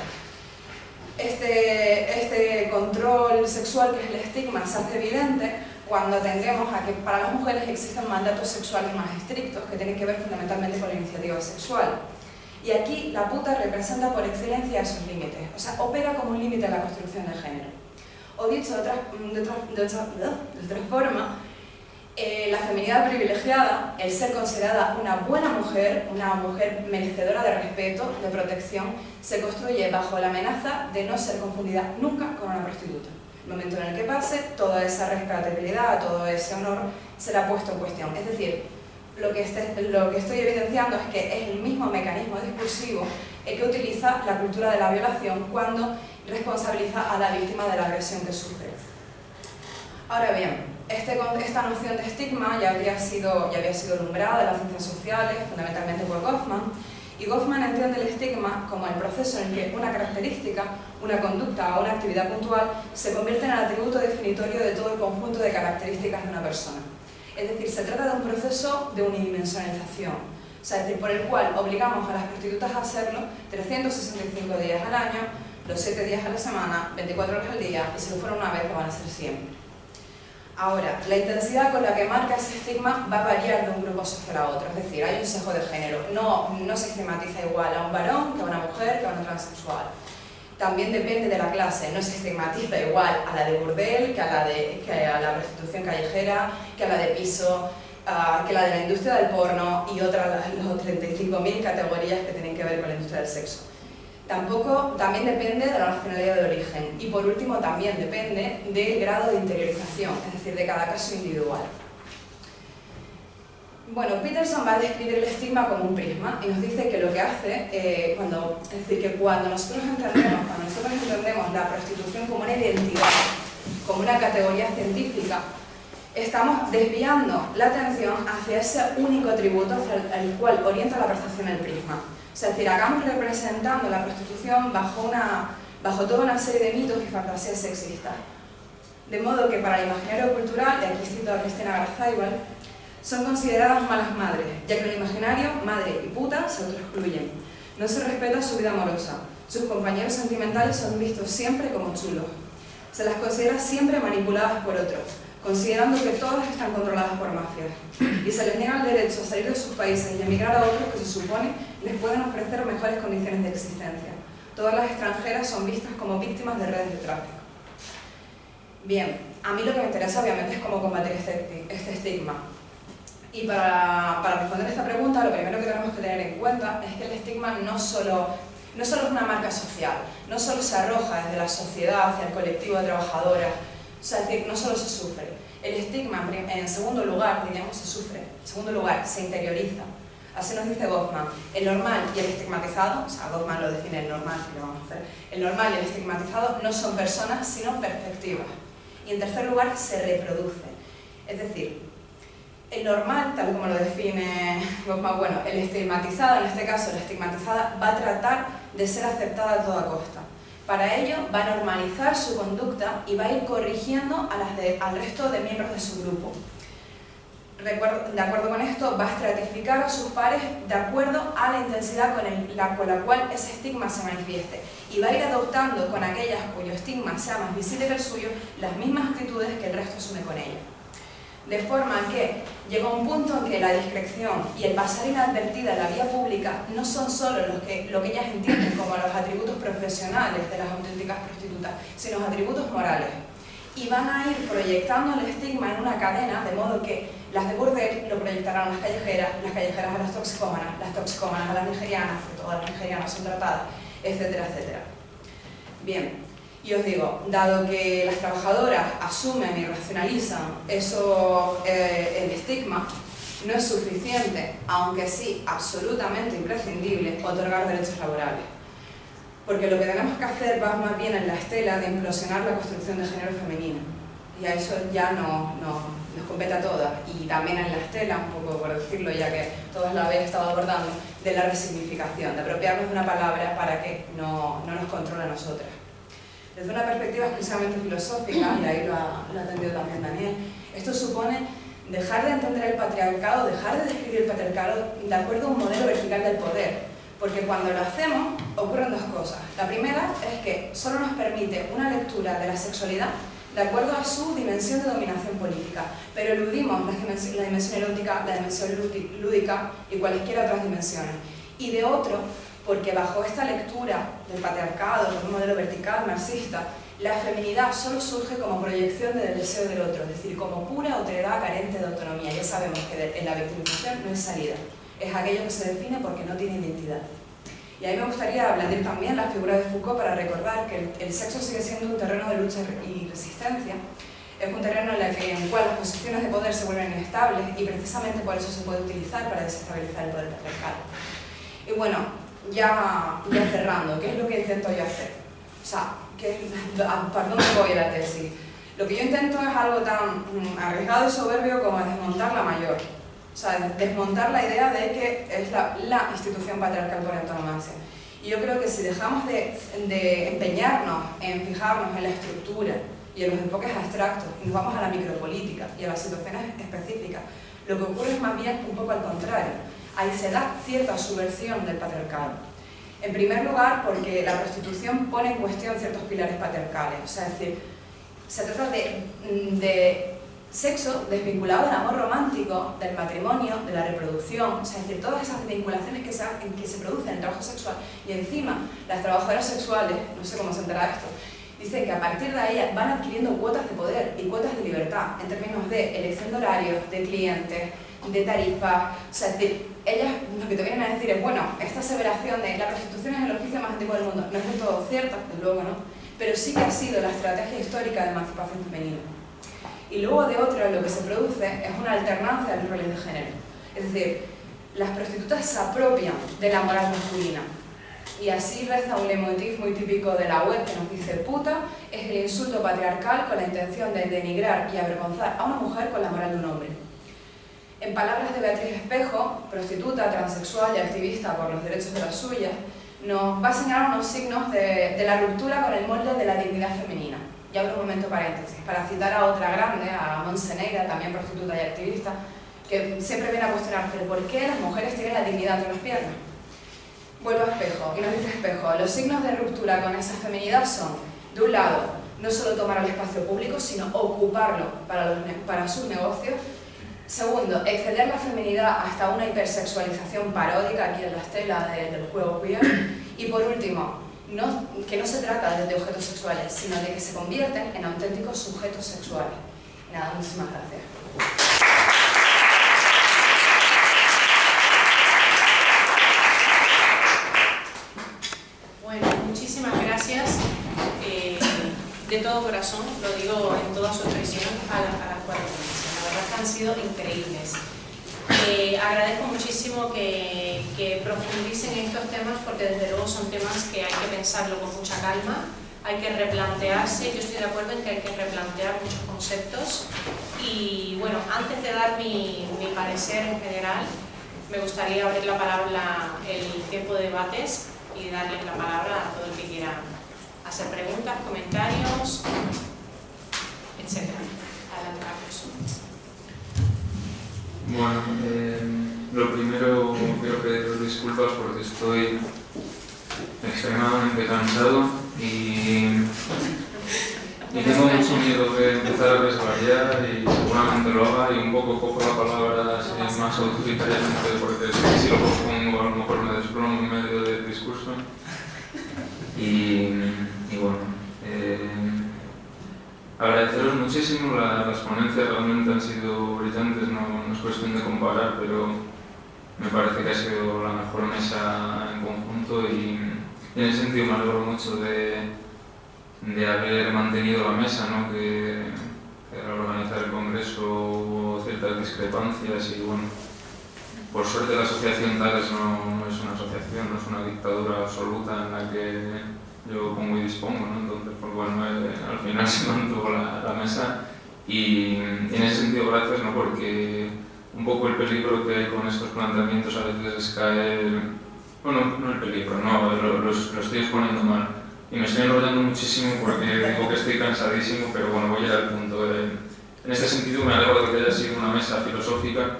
Este control sexual, que es el estigma, se hace evidente cuando atendemos a que para las mujeres existen mandatos sexuales más estrictos que tienen que ver fundamentalmente con la iniciativa sexual. Y aquí la puta representa por excelencia esos límites, o sea, opera como un límite en la construcción de género. O dicho de otra forma, la feminidad privilegiada, el ser considerada una buena mujer, una mujer merecedora de respeto, de protección, se construye bajo la amenaza de no ser confundida nunca con una prostituta. El momento en el que pase, toda esa respetabilidad, todo ese honor será puesto en cuestión. Es decir, lo que estoy evidenciando es que es el mismo mecanismo discursivo el que utiliza la cultura de la violación cuando responsabiliza a la víctima de la agresión que sufre. Ahora bien, esta noción de estigma ya había sido alumbrada en las ciencias sociales, fundamentalmente por Goffman, y Goffman entiende el estigma como el proceso en el que una característica, una conducta o una actividad puntual se convierte en el atributo definitorio de todo el conjunto de características de una persona. Es decir, se trata de un proceso de unidimensionalización, o sea, es decir, por el cual obligamos a las prostitutas a hacerlo 365 días al año, los 7 días a la semana, 24 horas al día, y si lo fuera una vez, lo van a hacer siempre. Ahora, la intensidad con la que marca ese estigma va a variar de un grupo social a otro, es decir, hay un sesgo de género, no se estigmatiza igual a un varón que a una mujer que a una transexual. También depende de la clase, no se estigmatiza igual a la de burdel que a la prostitución callejera, que a la de piso, que la de la industria del porno y otras las 35.000 categorías que tienen que ver con la industria del sexo. También depende de la nacionalidad de origen y por último también depende del grado de interiorización, es decir, de cada caso individual. Bueno, Peterson va a describir el estigma como un prisma y nos dice que lo que hace, cuando nosotros entendemos la prostitución como una identidad, como una categoría científica, estamos desviando la atención hacia ese único atributo hacia el cual orienta la percepción del prisma. O sea, es decir, acabamos representando la prostitución bajo toda una serie de mitos y fantasías sexistas. De modo que para el imaginario cultural, y aquí cito a Cristina Garzábal, son consideradas malas madres, ya que en el imaginario, madre y puta se autoexcluyen. No se respeta su vida amorosa. Sus compañeros sentimentales son vistos siempre como chulos. Se las considera siempre manipuladas por otros, considerando que todas están controladas por mafias. Y se les niega el derecho a salir de sus países y emigrar a otros que se supone les pueden ofrecer mejores condiciones de existencia. Todas las extranjeras son vistas como víctimas de redes de tráfico. Bien, a mí lo que me interesa obviamente es cómo combatir este estigma. Y para responder a esta pregunta, lo primero que tenemos que tener en cuenta es que el estigma no solo es una marca social, no solo se arroja desde la sociedad hacia el colectivo de trabajadoras, o sea, es decir, no solo se sufre. El estigma, en segundo lugar, diríamos, se sufre. En segundo lugar, se interioriza. Así nos dice Goffman, el normal y el estigmatizado, o sea, Goffman lo define el normal, que lo vamos a hacer, el normal y el estigmatizado no son personas, sino perspectivas. Y en tercer lugar, se reproduce. Es decir, el normal, tal como lo define Goffman, bueno, el estigmatizado, en este caso la estigmatizada, va a tratar de ser aceptada a toda costa. Para ello, va a normalizar su conducta y va a ir corrigiendo al resto de miembros de su grupo. de acuerdo con esto, va a estratificar a sus pares de acuerdo a la intensidad con la cual ese estigma se manifieste y va a ir adoptando con aquellas cuyo estigma sea más visible que el suyo las mismas actitudes que el resto asume con ella. De forma que llega un punto en que la discreción y el pasar inadvertida en la vía pública no son solo lo que ellas entienden como los atributos profesionales de las auténticas prostitutas, sino los atributos morales. Y van a ir proyectando el estigma en una cadena, de modo que las de burdel lo proyectarán a las callejeras a las toxicómanas a las nigerianas, porque todas las nigerianas son tratadas, etcétera, etcétera. Bien, y os digo, dado que las trabajadoras asumen y racionalizan eso, el estigma, no es suficiente, aunque sí absolutamente imprescindible, otorgar derechos laborales. Porque lo que tenemos que hacer va más bien en la estela de implosionar la construcción de género femenino. Y a eso ya nos compete a todas. Y también en la estela, un poco por decirlo, ya que todas la habéis estado abordando, de la resignificación, de apropiarnos de una palabra para que no nos controle a nosotras. Desde una perspectiva exclusivamente filosófica, y ahí lo ha atendido también Daniel, esto supone dejar de entender el patriarcado, dejar de describir el patriarcado de acuerdo a un modelo vertical del poder. Porque cuando lo hacemos, ocurren dos cosas. La primera es que solo nos permite una lectura de la sexualidad de acuerdo a su dimensión de dominación política, pero eludimos la dimensión erótica, la dimensión lúdica y cualesquiera otras dimensiones. Y de otro, porque bajo esta lectura del patriarcado, de un modelo vertical marxista, la feminidad solo surge como proyección del deseo del otro, es decir, como pura otredad carente de autonomía. Ya sabemos que en la victimización no es salida, es aquello que se define porque no tiene identidad. Y ahí me gustaría añadir también la figura de Foucault para recordar que el sexo sigue siendo un terreno de lucha y resistencia. Es un terreno en el cual las posiciones de poder se vuelven inestables y precisamente por eso se puede utilizar para desestabilizar el poder patriarcal. Y bueno, ya cerrando, ¿qué es lo que intento yo hacer? O sea, ¿para dónde voy a la tesis? Lo que yo intento es algo tan arriesgado y soberbio como desmontar la mayor. O sea, desmontar la idea de que es la institución patriarcal por antonomasia. Y yo creo que si dejamos de empeñarnos en fijarnos en la estructura y en los enfoques abstractos y nos vamos a la micropolítica y a las situaciones específicas, lo que ocurre es más bien un poco al contrario. Ahí se da cierta subversión del patriarcado. En primer lugar, porque la prostitución pone en cuestión ciertos pilares patriarcales. O sea, es decir, se trata de sexo desvinculado del amor romántico, del matrimonio, de la reproducción, o sea, es decir, todas esas vinculaciones que se producen en el trabajo sexual. Y encima, las trabajadoras sexuales, no sé cómo se entera esto, dicen que a partir de ahí van adquiriendo cuotas de poder y cuotas de libertad, en términos de elección de horarios, de clientes, de tarifas. O sea, es decir, ellas lo que te vienen a decir es, bueno, esta aseveración de la prostitución es el oficio más antiguo del mundo, no es del todo cierta, desde luego no, pero sí que ha sido la estrategia histórica de emancipación femenina. Y luego de otro, lo que se produce es una alternancia de los roles de género. Es decir, las prostitutas se apropian de la moral masculina. Y así reza un leitmotiv muy típico de la web que nos dice: puta es el insulto patriarcal con la intención de denigrar y avergonzar a una mujer con la moral de un hombre. En palabras de Beatriz Espejo, prostituta, transexual y activista por los derechos de las suyas, nos va a señalar unos signos de la ruptura con el molde de la dignidad femenina. Y abro un momento paréntesis, para citar a otra grande, a Montse Neira, también prostituta y activista, que siempre viene a cuestionar, ¿pero por qué las mujeres tienen la dignidad entre las piernas? Vuelvo a Espejo, y nos dice Espejo, los signos de ruptura con esa feminidad son, de un lado, no solo tomar el espacio público, sino ocuparlo para sus negocios. Segundo, exceder la feminidad hasta una hipersexualización paródica, aquí en la estela del juego queer. Y por último, que no se trata de objetos sexuales, sino de que se convierten en auténticos sujetos sexuales. Y nada, muchísimas gracias. Bueno, muchísimas gracias de todo corazón, lo digo en toda su expresión, a las cuatro ponencias. La verdad que han sido increíbles. Agradezco muchísimo que profundicen en estos temas, porque desde luego son temas que hay que pensarlo con mucha calma, hay que replantearse. Yo estoy de acuerdo en que hay que replantear muchos conceptos. Y bueno, antes de dar mi parecer en general, me gustaría abrir la palabra, el tiempo de debates, y darles la palabra a todo el que quiera hacer preguntas, comentarios, etc. Adelante, Carlos. disculpas porque estoy extremadamente cansado y tengo mucho miedo de empezar a desvariar y seguramente lo haga y un poco cojo la palabra así más autoritariamente porque sé que si lo propongo a lo mejor me desplomo en medio del discurso. Y bueno, agradeceros muchísimo, las ponencias realmente han sido brillantes, no es cuestión de comparar, pero me parece que ha sido la mejor mesa en conjunto y en ese sentido me alegro mucho de haber mantenido la mesa, ¿no? que al organizar el congreso hubo ciertas discrepancias y bueno, por suerte la asociación Tales no es una asociación, no es una dictadura absoluta en la que yo pongo y dispongo, ¿no? Entonces pues bueno, al final se mantuvo la mesa y en ese sentido gracias, ¿no? Porque un poco el peligro que hay con estos planteamientos a veces es caer, bueno, no el peligro, no, lo estoy exponiendo mal. Y me estoy enrollando muchísimo porque digo que estoy cansadísimo, pero bueno, voy a ir al punto. En este sentido me alegro de que haya sido una mesa filosófica,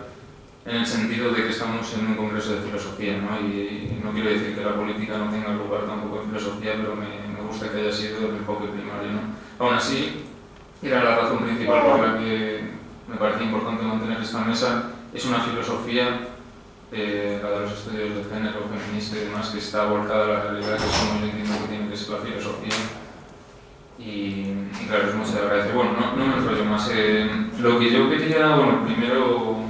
en el sentido de que estamos en un congreso de filosofía, ¿no? Y no quiero decir que la política no tenga lugar tampoco en filosofía, pero me gusta que haya sido el enfoque primario, ¿no? Aún así, era la razón principal por la que me parece importante mantener esta mesa, es una filosofía, la de los estudios de género, feminista y demás, que está volcada a la realidad, que es como yo entiendo que tiene que ser la filosofía. Y claro, es mucho de agradecer. Bueno, no me enrollo más. Lo que yo quería, bueno, primero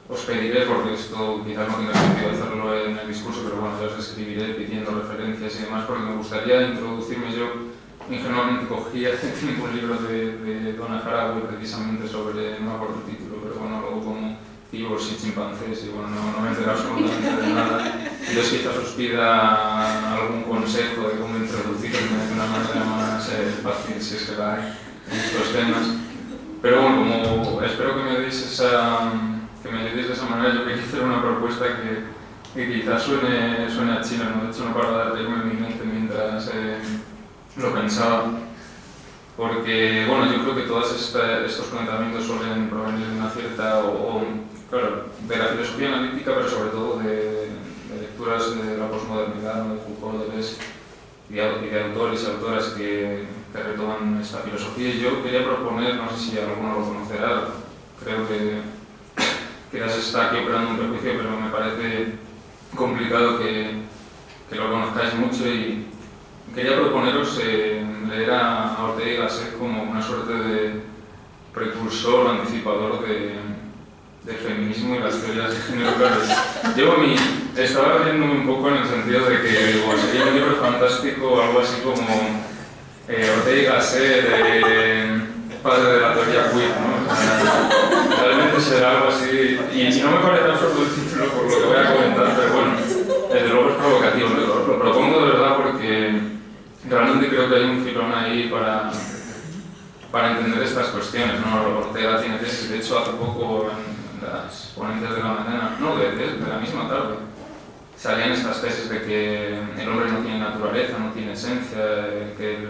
os pediré, porque esto quizás no tenga sentido hacerlo en el discurso, pero bueno, ya os escribiré pidiendo referencias y demás, porque me gustaría introducirme yo. Ingenuamente cogí hace tiempo un libro de Donna Haraway precisamente sobre, no me acuerdo el título, pero bueno, algo como cibors y chimpancés, y bueno, no me entero absolutamente de nada. Entonces quizás os pida algún consejo de cómo introducirme de una manera más fácil, si es que la hay, en estos temas. Pero bueno, como espero que me ayudéis de esa manera, yo quería hacer una propuesta que quizás suene a china, ¿no? De hecho no paro de reírme en mi mente mientras lo pensaba. Porque, bueno, yo creo que todos estos planteamientos suelen provenir de una cierta, claro, de la filosofía analítica, pero sobre todo de lecturas de la posmodernidad, de Foucault, Deleuze, y de autores y autoras que retoman esta filosofía. Y yo quería proponer, no sé si alguno lo conocerá, creo que ya se está aquí operando un prejuicio, pero me parece complicado que lo conozcáis mucho y quería proponeros leer a Ortega y Gasset como una suerte de precursor, anticipador del feminismo y las teorías de género. Claro, estaba leyéndome un poco en el sentido de que sería un libro fantástico, algo así como Ortega y Gasset, padre de la teoría queer, ¿no? Realmente será algo así, y no me parece absurdo el título por lo que voy a comentar, pero bueno, desde luego es provocativo, lo propongo de verdad porque realmente creo que hay un filón ahí para entender estas cuestiones, ¿no? Ortega tiene tesis, de hecho hace poco en las ponencias de la mañana, no, de la misma tarde, salían estas tesis de que el hombre no tiene naturaleza, no tiene esencia, que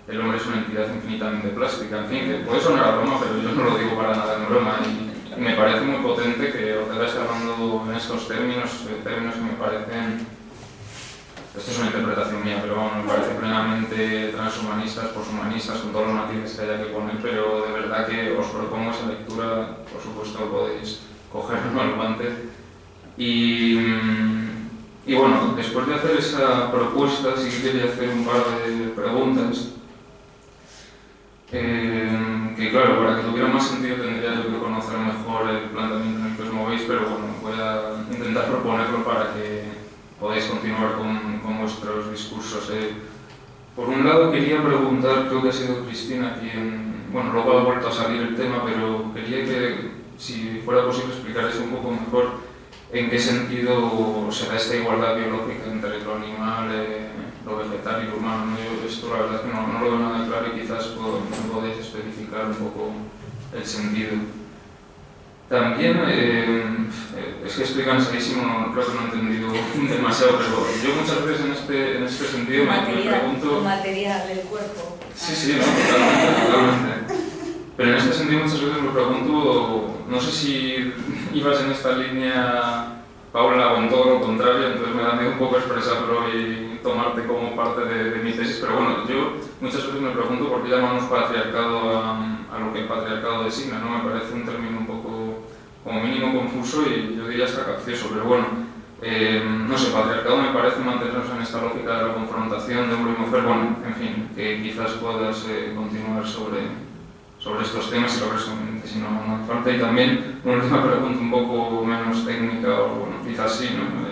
el hombre es una entidad infinitamente plástica, en fin, que puede sonar a broma, pero yo no lo digo para nada en broma, y me parece muy potente que Ortega esté hablando en estos términos que me parecen, esto es una interpretación mía, pero bueno, me parece plenamente transhumanistas, poshumanistas, con todos los matices que haya que poner, pero de verdad que os propongo esa lectura, por supuesto podéis cogerlo al guante. Y bueno, después de hacer esa propuesta, sí que quería hacer un par de preguntas. Que claro, para que tuviera más sentido tendría yo que conocer mejor el planteamiento en el que os movéis, pero bueno, voy a intentar proponerlo para que podáis continuar con vuestros discursos. Por un lado quería preguntar, creo que ha sido Cristina quien, bueno, luego ha vuelto a salir el tema, pero quería que, si fuera posible, explicarais un poco mejor en qué sentido se da esta igualdad biológica entre lo animal, lo vegetal y lo humano, ¿no? Yo esto la verdad es que no lo veo nada claro y quizás podéis especificar un poco el sentido. También, es que estoy cansadísimo, creo que no he entendido demasiado, pero yo muchas veces en este sentido me pregunto... Material del cuerpo. Sí, no, totalmente. Pero en este sentido muchas veces me pregunto, no sé si ibas en esta línea Paula, o en todo lo contrario, entonces me da miedo un poco expresarlo y tomarte como parte de mi tesis, pero bueno, yo muchas veces me pregunto por qué llamamos patriarcado a lo que el patriarcado designa, ¿no? Me parece un término un poco, como mínimo, confuso y yo diría hasta capcioso, pero bueno, no sé, patriarcado me parece mantenernos en esta lógica de la confrontación de hombre y mujer, bueno, en fin, que quizás puedas continuar sobre estos temas y lo resumen, si no hace falta. Y también una última pregunta un poco menos técnica, o bueno, quizás sí, ¿no?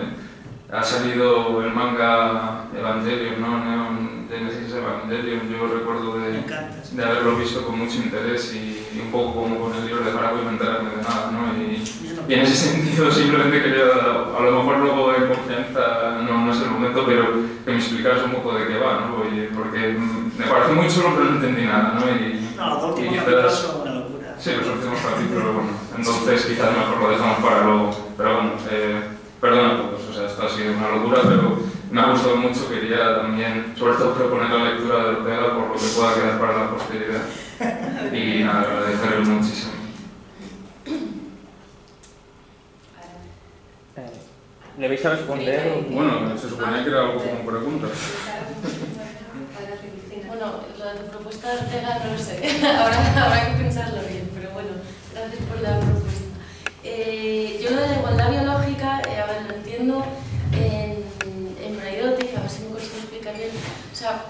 Ha salido el manga Evangelion, ¿no? Neon Genesis Evangelion, yo recuerdo de haberlo visto con mucho interés y un poco como con el libro de Haraway no enterarme de nada, ¿no? Y en ese sentido simplemente quería, a lo mejor luego de confianza, no es el momento, pero que me explicaras un poco de qué va, ¿no? Porque me parece muy chulo pero no entendí nada, ¿no? Los últimos capítulos son una locura. Sí, los últimos capítulos, bueno, entonces quizás mejor lo dejamos para luego, pero bueno, perdona a todos, o sea, esto ha sido una locura, pero me ha gustado mucho, quería también, sobre todo, proponer la lectura de Ortega por lo que pueda quedar para la posteridad. Y nada, agradecerle muchísimo. ¿Le vais a responder? Bueno, se suponía que era algo como pregunta. Bueno, lo de tu propuesta de Ortega no lo sé, habrá que pensarlo bien, pero bueno, gracias por la propuesta. Yo lo de la igualdad biológica, a ver, lo entiendo en Braidotti, a ver si me consigo explicar bien. O sea,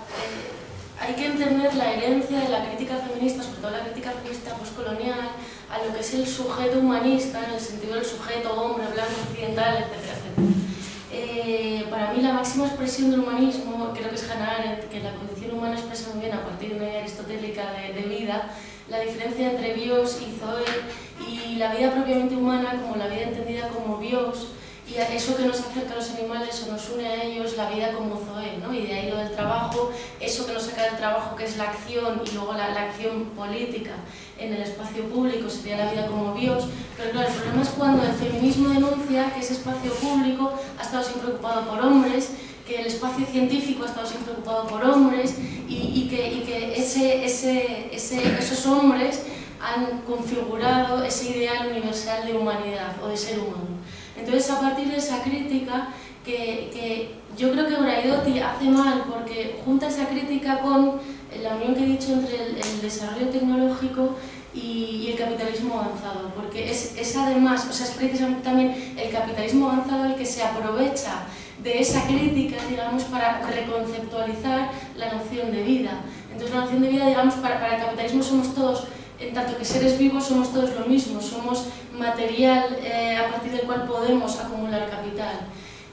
hay que entender la herencia de la crítica feminista, sobre todo la crítica feminista postcolonial, a lo que es el sujeto humanista, en el sentido del sujeto hombre, blanco, occidental, etcétera, etcétera. Para mí la máxima expresión del humanismo, creo que es Hannah Arendt, que la condición humana expresa muy bien a partir de una idea aristotélica de vida, la diferencia entre bios y zoe, y la vida propiamente humana como la vida entendida como bios, y eso que nos acerca a los animales o nos une a ellos, la vida como zoe, ¿no? Y de ahí lo del trabajo, eso que nos saca del trabajo que es la acción y luego la acción política en el espacio público sería la vida como bios, pero claro, el problema es cuando el feminismo denuncia que ese espacio público ha estado siempre ocupado por hombres, que el espacio científico ha estado siempre ocupado por hombres y que esos hombres han configurado ese ideal universal de humanidad o de ser humano. Entonces, a partir de esa crítica, que yo creo que Braidotti hace mal porque junta esa crítica con la unión que he dicho entre el desarrollo tecnológico y el capitalismo avanzado, porque es además, o sea, es precisamente también el capitalismo avanzado el que se aprovecha de esa crítica, digamos, para reconceptualizar la noción de vida. Entonces, la noción de vida, digamos, para el capitalismo somos todos, en tanto que seres vivos, somos todos lo mismo, somos material a partir del cual podemos acumular capital.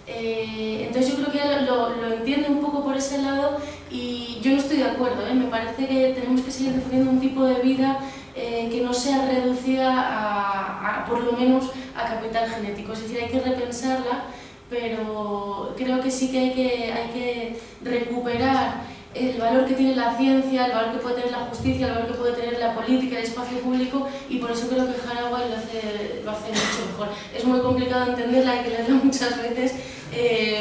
Entonces yo creo que lo entiende un poco por ese lado y yo no estoy de acuerdo, me parece que tenemos que seguir defendiendo un tipo de vida que no sea reducida por lo menos a capital genético, es decir, hay que repensarla, pero creo que sí que hay que recuperar el valor que tiene la ciencia, el valor que puede tener la justicia, el valor que puede tener la política, el espacio público, y por eso creo que Haraway lo hace mucho mejor. Es muy complicado entenderla, hay que leerla muchas veces,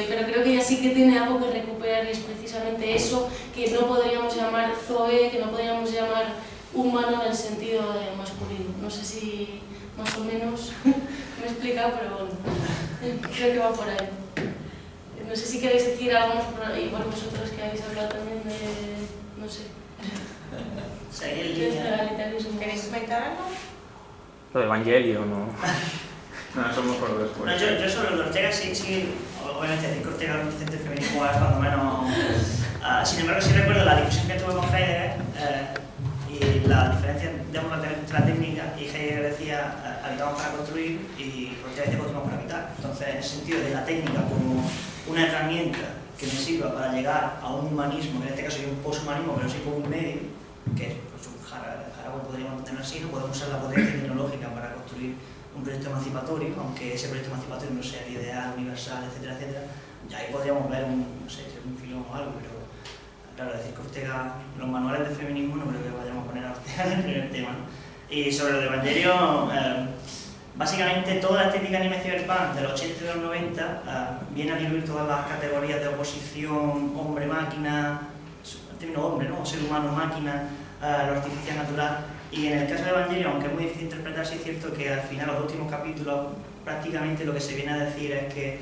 pero creo que ella sí que tiene algo que recuperar y es precisamente eso que no podríamos llamar zoe, que no podríamos llamar humano en el sentido de masculino. No sé si más o menos me he explicado, pero bueno, creo que va por ahí. No sé si queréis decir algo más, y bueno, vosotros que habéis hablado también de, no sé, ¿Queréis comentar algo? Lo de Evangelio, ¿no? No, eso mejor después. No, yo sobre lo de Ortega sí, obviamente decir que Ortega es un docente feminismo es cuando menos... sin embargo, sí recuerdo la discusión que tuve con Heidegger y la diferencia de la técnica, y Heidegger decía habitamos para construir y Ortega decía construimos para habitar. Entonces, en el sentido de la técnica como una herramienta que me sirva para llegar a un humanismo, que en este caso sería un poshumanismo, pero sí como un medio, que es pues, un Haraway podríamos tener así, no podemos usar la potencia tecnológica para construir un proyecto emancipatorio, aunque ese proyecto emancipatorio no sea el ideal, universal, etcétera, etcétera, ya ahí podríamos ver no sé, un filón o algo, pero claro, decir que Ortega, los manuales de feminismo no creo que vayamos a poner a Ortega en el primer tema, ¿no? Y sobre lo de Evangelio, básicamente toda la estética anime cyberpunk de los 80 y de los 90 viene a diluir todas las categorías de oposición hombre-máquina, el término hombre, ¿no? Ser humano-máquina, lo artificial natural, Y en el caso de Evangelio, aunque es muy difícil interpretar, sí es cierto que al final, los últimos capítulos, prácticamente lo que se viene a decir es que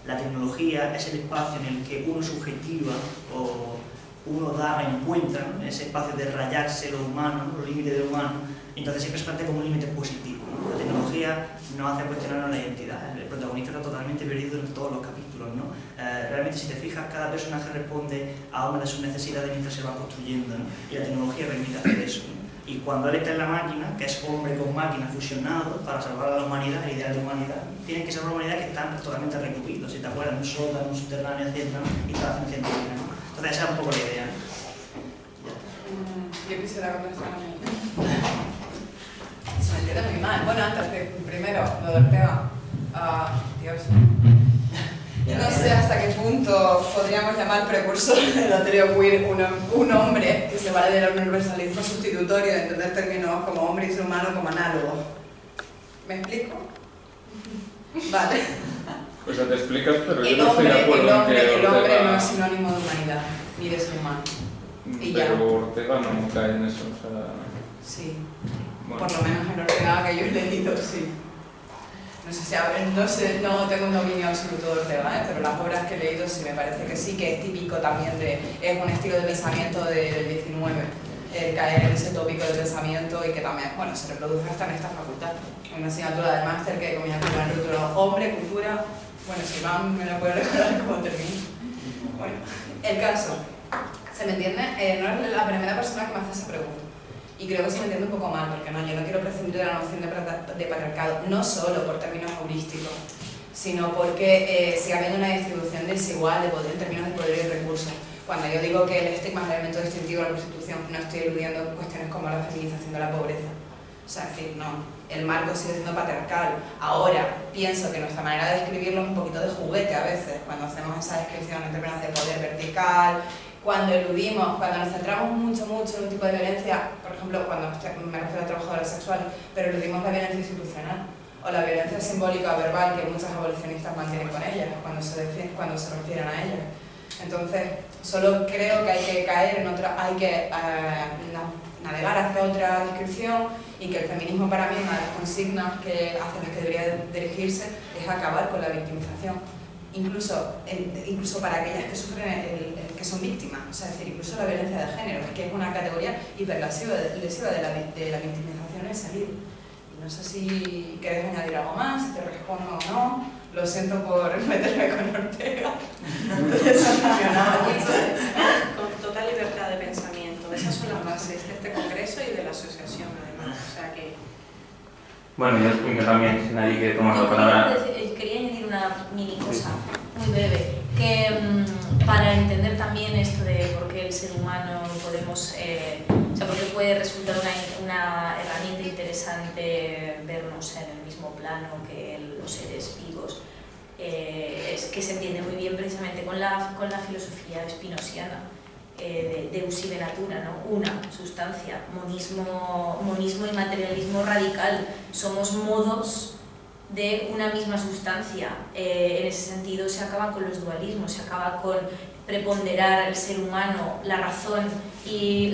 la tecnología es el espacio en el que uno subjetiva o uno encuentra, ¿no?, ese espacio de rayarse lo humano, ¿no?, los límites de lo humano. Entonces siempre se plantea como un límite positivo, ¿no? La tecnología nos hace cuestionarnos la identidad. El protagonista está totalmente perdido en todos los capítulos, ¿no? Realmente, si te fijas, cada personaje responde a una de sus necesidades mientras se va construyendo, ¿no? Y la tecnología permite hacer eso, ¿no? Y cuando él está en la máquina, que es hombre con máquina fusionado para salvar a la humanidad, el ideal de humanidad, tienen que ser una humanidad que están totalmente recluidos. Si te acuerdas, un sótano, un subterráneo, etc., ¿no? Y toda la ciencia científica, ¿no? Entonces esa es un poco la idea, ¿no? Yo quisiera contestar a mí. Se me entiende muy mal. Bueno, antes de primero, lo del tema. Dios. No sé hasta qué punto podríamos llamar precursor de la teoría queer un hombre que se vale del universalismo sustitutorio de entender términos como hombre y ser humano como análogo. ¿Me explico? Vale. Pues ya te explicas, pero yo no estoy de acuerdo en que el hombre Ortega... no es sinónimo de humanidad, ni de ser humano. Y pero ya. Ortega no cae en eso, o sea... Sí. Bueno. Por lo menos en Ortega que yo he leído, sí. No tengo un dominio absoluto de Ortega, pero las obras que he leído sí me parece que sí, que es típico también es un estilo de pensamiento del 19, el caer en ese tópico de pensamiento y que también, bueno, se reproduce hasta en esta facultad. En una asignatura del máster que comienza con el título Hombre, Cultura, bueno, si Iván me lo puede recordar cómo termina. Bueno, el caso, ¿se me entiende? No es la primera persona que me hace esa pregunta. Y creo que se me entiende un poco mal, porque no, yo no quiero prescindir de la noción de patriarcado, no solo por términos heurísticos, sino porque sigue habiendo una distribución desigual de poder en términos de poder y recursos. Cuando yo digo que el estigma es el elemento distintivo de la prostitución, no estoy eludiendo cuestiones como la feminización de la pobreza. O sea, es decir, no, el marco sigue siendo patriarcal. Ahora, pienso que nuestra manera de describirlo es un poquito de juguete a veces, cuando hacemos esa descripción en términos de poder vertical, cuando eludimos, cuando nos centramos mucho en un tipo de violencia, por ejemplo, cuando me refiero a trabajadoras sexuales, pero eludimos la violencia institucional o la violencia simbólica o verbal que muchas abolicionistas mantienen con ellas cuando se refieren a ellas. Entonces, solo creo que hay que caer en otra, hay que navegar hacia otra descripción y que el feminismo para mí, una de las consignas hacia las que debería dirigirse es acabar con la victimización. Incluso para aquellas que sufren, que son víctimas, o sea, es decir, incluso la violencia de género, que es una categoría hiperlesiva de la victimización en salir. No sé si quieres añadir algo más, si te respondo o no. Lo siento por meterme con Ortega. Con total libertad de pensamiento. Esas son las bases de este congreso y de la asociación, además. O sea que... Bueno, yo también, si nadie quiere tomar la palabra... Quería añadir una mini cosa, muy breve, que para entender también esto de por qué el ser humano podemos... o sea, por qué puede resultar una herramienta interesante vernos en el mismo plano que los seres vivos, es que se entiende muy bien precisamente con la filosofía spinosiana. De usive natura, ¿no? Una sustancia, monismo y materialismo radical, somos modos de una misma sustancia. En ese sentido se acaba con los dualismos, se acaba con preponderar el ser humano, la razón y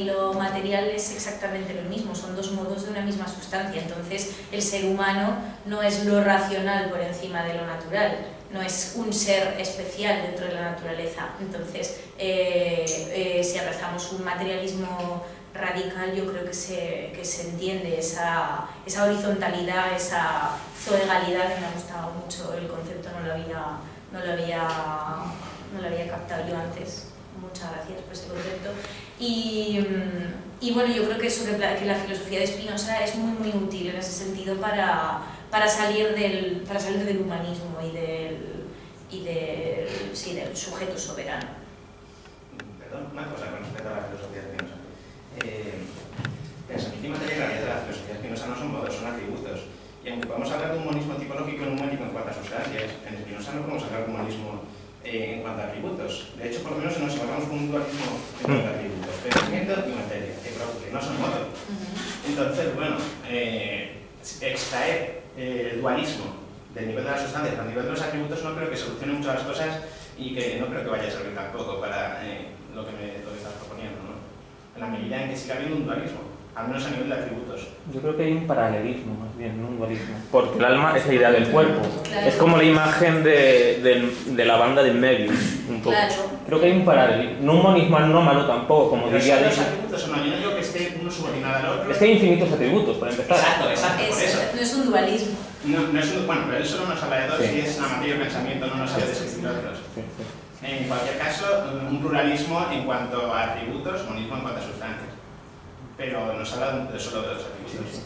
lo material es exactamente lo mismo, son dos modos de una misma sustancia. Entonces el ser humano no es lo racional por encima de lo natural, no es un ser especial dentro de la naturaleza. Entonces, si abrazamos un materialismo radical, yo creo que se entiende esa horizontalidad, esa zoegalidad, que me ha gustado mucho el concepto, no lo había captado yo antes. Muchas gracias por ese concepto. Y bueno, yo creo que la filosofía de Spinoza es muy útil en ese sentido para salir del humanismo y del sujeto soberano. Perdón, una cosa con respecto a la filosofía de Spinoza. Pensamiento y materialidad de la filosofía de Spinoza no son modos, son atributos. Y aunque podamos hablar de un monismo tipológico numérico en cuanto a sustancias, en Spinoza no podemos hablar de un monismo en cuanto a atributos. De hecho, por lo menos nos encontramos con un dualismo en cuanto a atributos, pensamiento y materia, que no son modos. Entonces, bueno, extraer el dualismo del nivel de las sustancias al nivel de los atributos no creo que solucione muchas las cosas y que no creo que vaya a servir tampoco para lo que estás proponiendo, ¿no? En la medida en que siga habiendo un dualismo. al menos a nivel de atributos. Yo creo que hay un paralelismo, más bien, no un dualismo. Porque el alma es la idea del cuerpo. Claro. Es como la imagen de la banda de Mebius, un poco. Claro. Creo que hay un paralelismo. No un monismo anómalo tampoco, como Pero diría son los Dick. atributos o no, yo no digo que esté uno subordinado al otro. Es que hay infinitos atributos, para empezar. Exacto, por eso. No es un dualismo. No es un, bueno, pero él solo nos habla de dos Sí. y es la materia y el pensamiento, no nos habla de describir otros. Sí, sí. En cualquier caso, un pluralismo en cuanto a atributos, monismo en cuanto a sustancias. Pero nos habla solo de los atributos.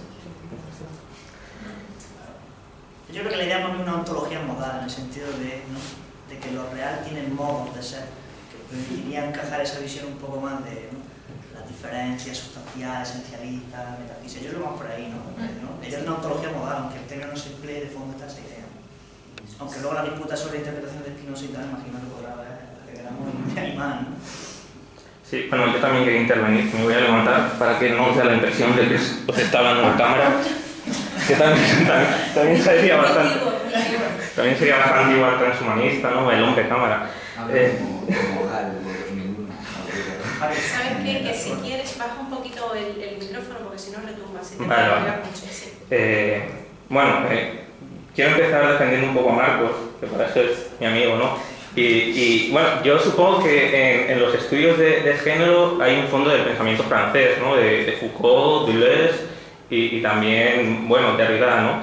Yo creo que la idea es una ontología modal, en el sentido de, ¿no?, de que lo real tiene modos de ser, que permitiría encajar esa visión un poco más de, ¿no?, las diferencias sustanciales, esencialistas, metafísicas. Yo lo más por ahí, ¿no? Ella es una ontología modal, aunque el término no se emplee, de fondo está esa idea. Aunque luego la disputa sobre la interpretación de Spinoza y tal, imagino que podrá haber, que era muy animal, ¿no? Sí, bueno, yo también quería intervenir, me voy a levantar para que no os dé la impresión de que os está hablando en cámara, que también sería bastante igual transhumanista, ¿no? El hombre cámara. ¿Sabes qué? Que si quieres baja un poquito el micrófono porque si no retumba, si te Vale, va a vale. pegar mucho, sí. Bueno, quiero empezar defendiendo un poco a Marcos, que para eso es mi amigo, ¿no? Y bueno, yo supongo que en los estudios de género hay un fondo del pensamiento francés, ¿no? De Foucault, Deleuze y también, bueno, Derrida, ¿no?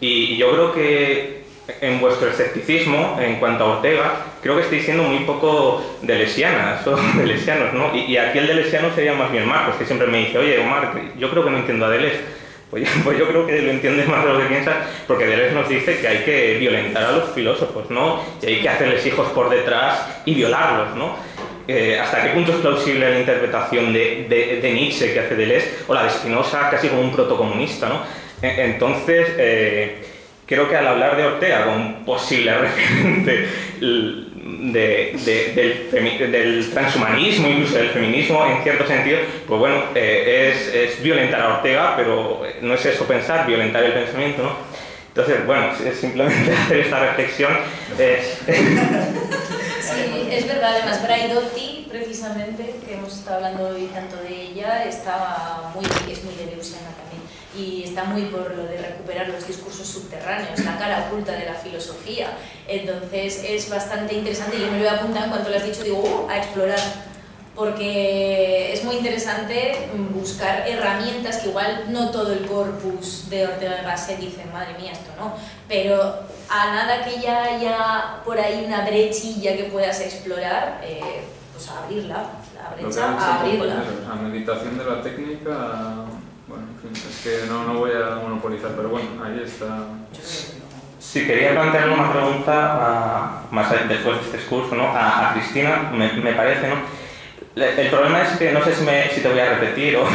Y yo creo que en vuestro escepticismo en cuanto a Ortega, creo que estáis siendo muy poco deleuzianas o deleuzianos, ¿no? Y aquí el deleuziano sería más bien Marcos, que siempre me dice, oye, Omar, yo creo que no entiendo a Deleuze. Pues yo creo que lo entiendes más de lo que piensas, porque Deleuze nos dice que hay que violentar a los filósofos, ¿no? Y hay que hacerles hijos por detrás y violarlos, ¿no? ¿Hasta qué punto es plausible la interpretación de Nietzsche que hace Deleuze, o la de Spinoza casi como un protocomunista, ¿no? Entonces, creo que al hablar de Ortega como un posible referente del transhumanismo, incluso del feminismo, en cierto sentido, pues bueno, es violentar a Ortega, pero no es eso pensar, violentar el pensamiento, ¿no? Entonces, bueno, simplemente hacer esta reflexión es... Sí, es verdad, además Braidotti, precisamente, que hemos estado hablando hoy tanto de ella, es muy deleuziana también, y está muy por lo de recuperar los discursos subterráneos, la cara oculta de la filosofía. Entonces es bastante interesante, yo me lo he apuntado en cuanto lo has dicho, digo, a explorar, porque es muy interesante buscar herramientas que igual no todo el corpus de Ortega y Gasset dice, madre mía, esto no, pero a nada que ya haya por ahí una brechilla que puedas explorar, pues a abrirla, la brecha, a abrirla. La meditación de la técnica, bueno, en fin, es que no voy a monopolizar, pero bueno, ahí está. Sí, quería plantearle una pregunta después de este discurso, ¿no? A Cristina, me parece, ¿no? El problema es que no sé si te voy a repetir o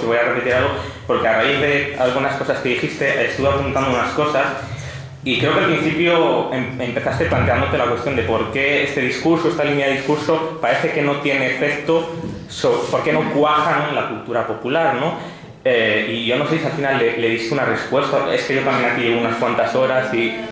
si voy a repetir algo, porque a raíz de algunas cosas que dijiste estuve apuntando unas cosas y creo que al principio empezaste planteándote la cuestión de por qué este discurso, esta línea de discurso parece que no tiene efecto, por qué no cuaja, ¿no?, en la cultura popular, ¿no? Y yo no sé si al final le diste una respuesta, es que yo también aquí llevo unas cuantas horas y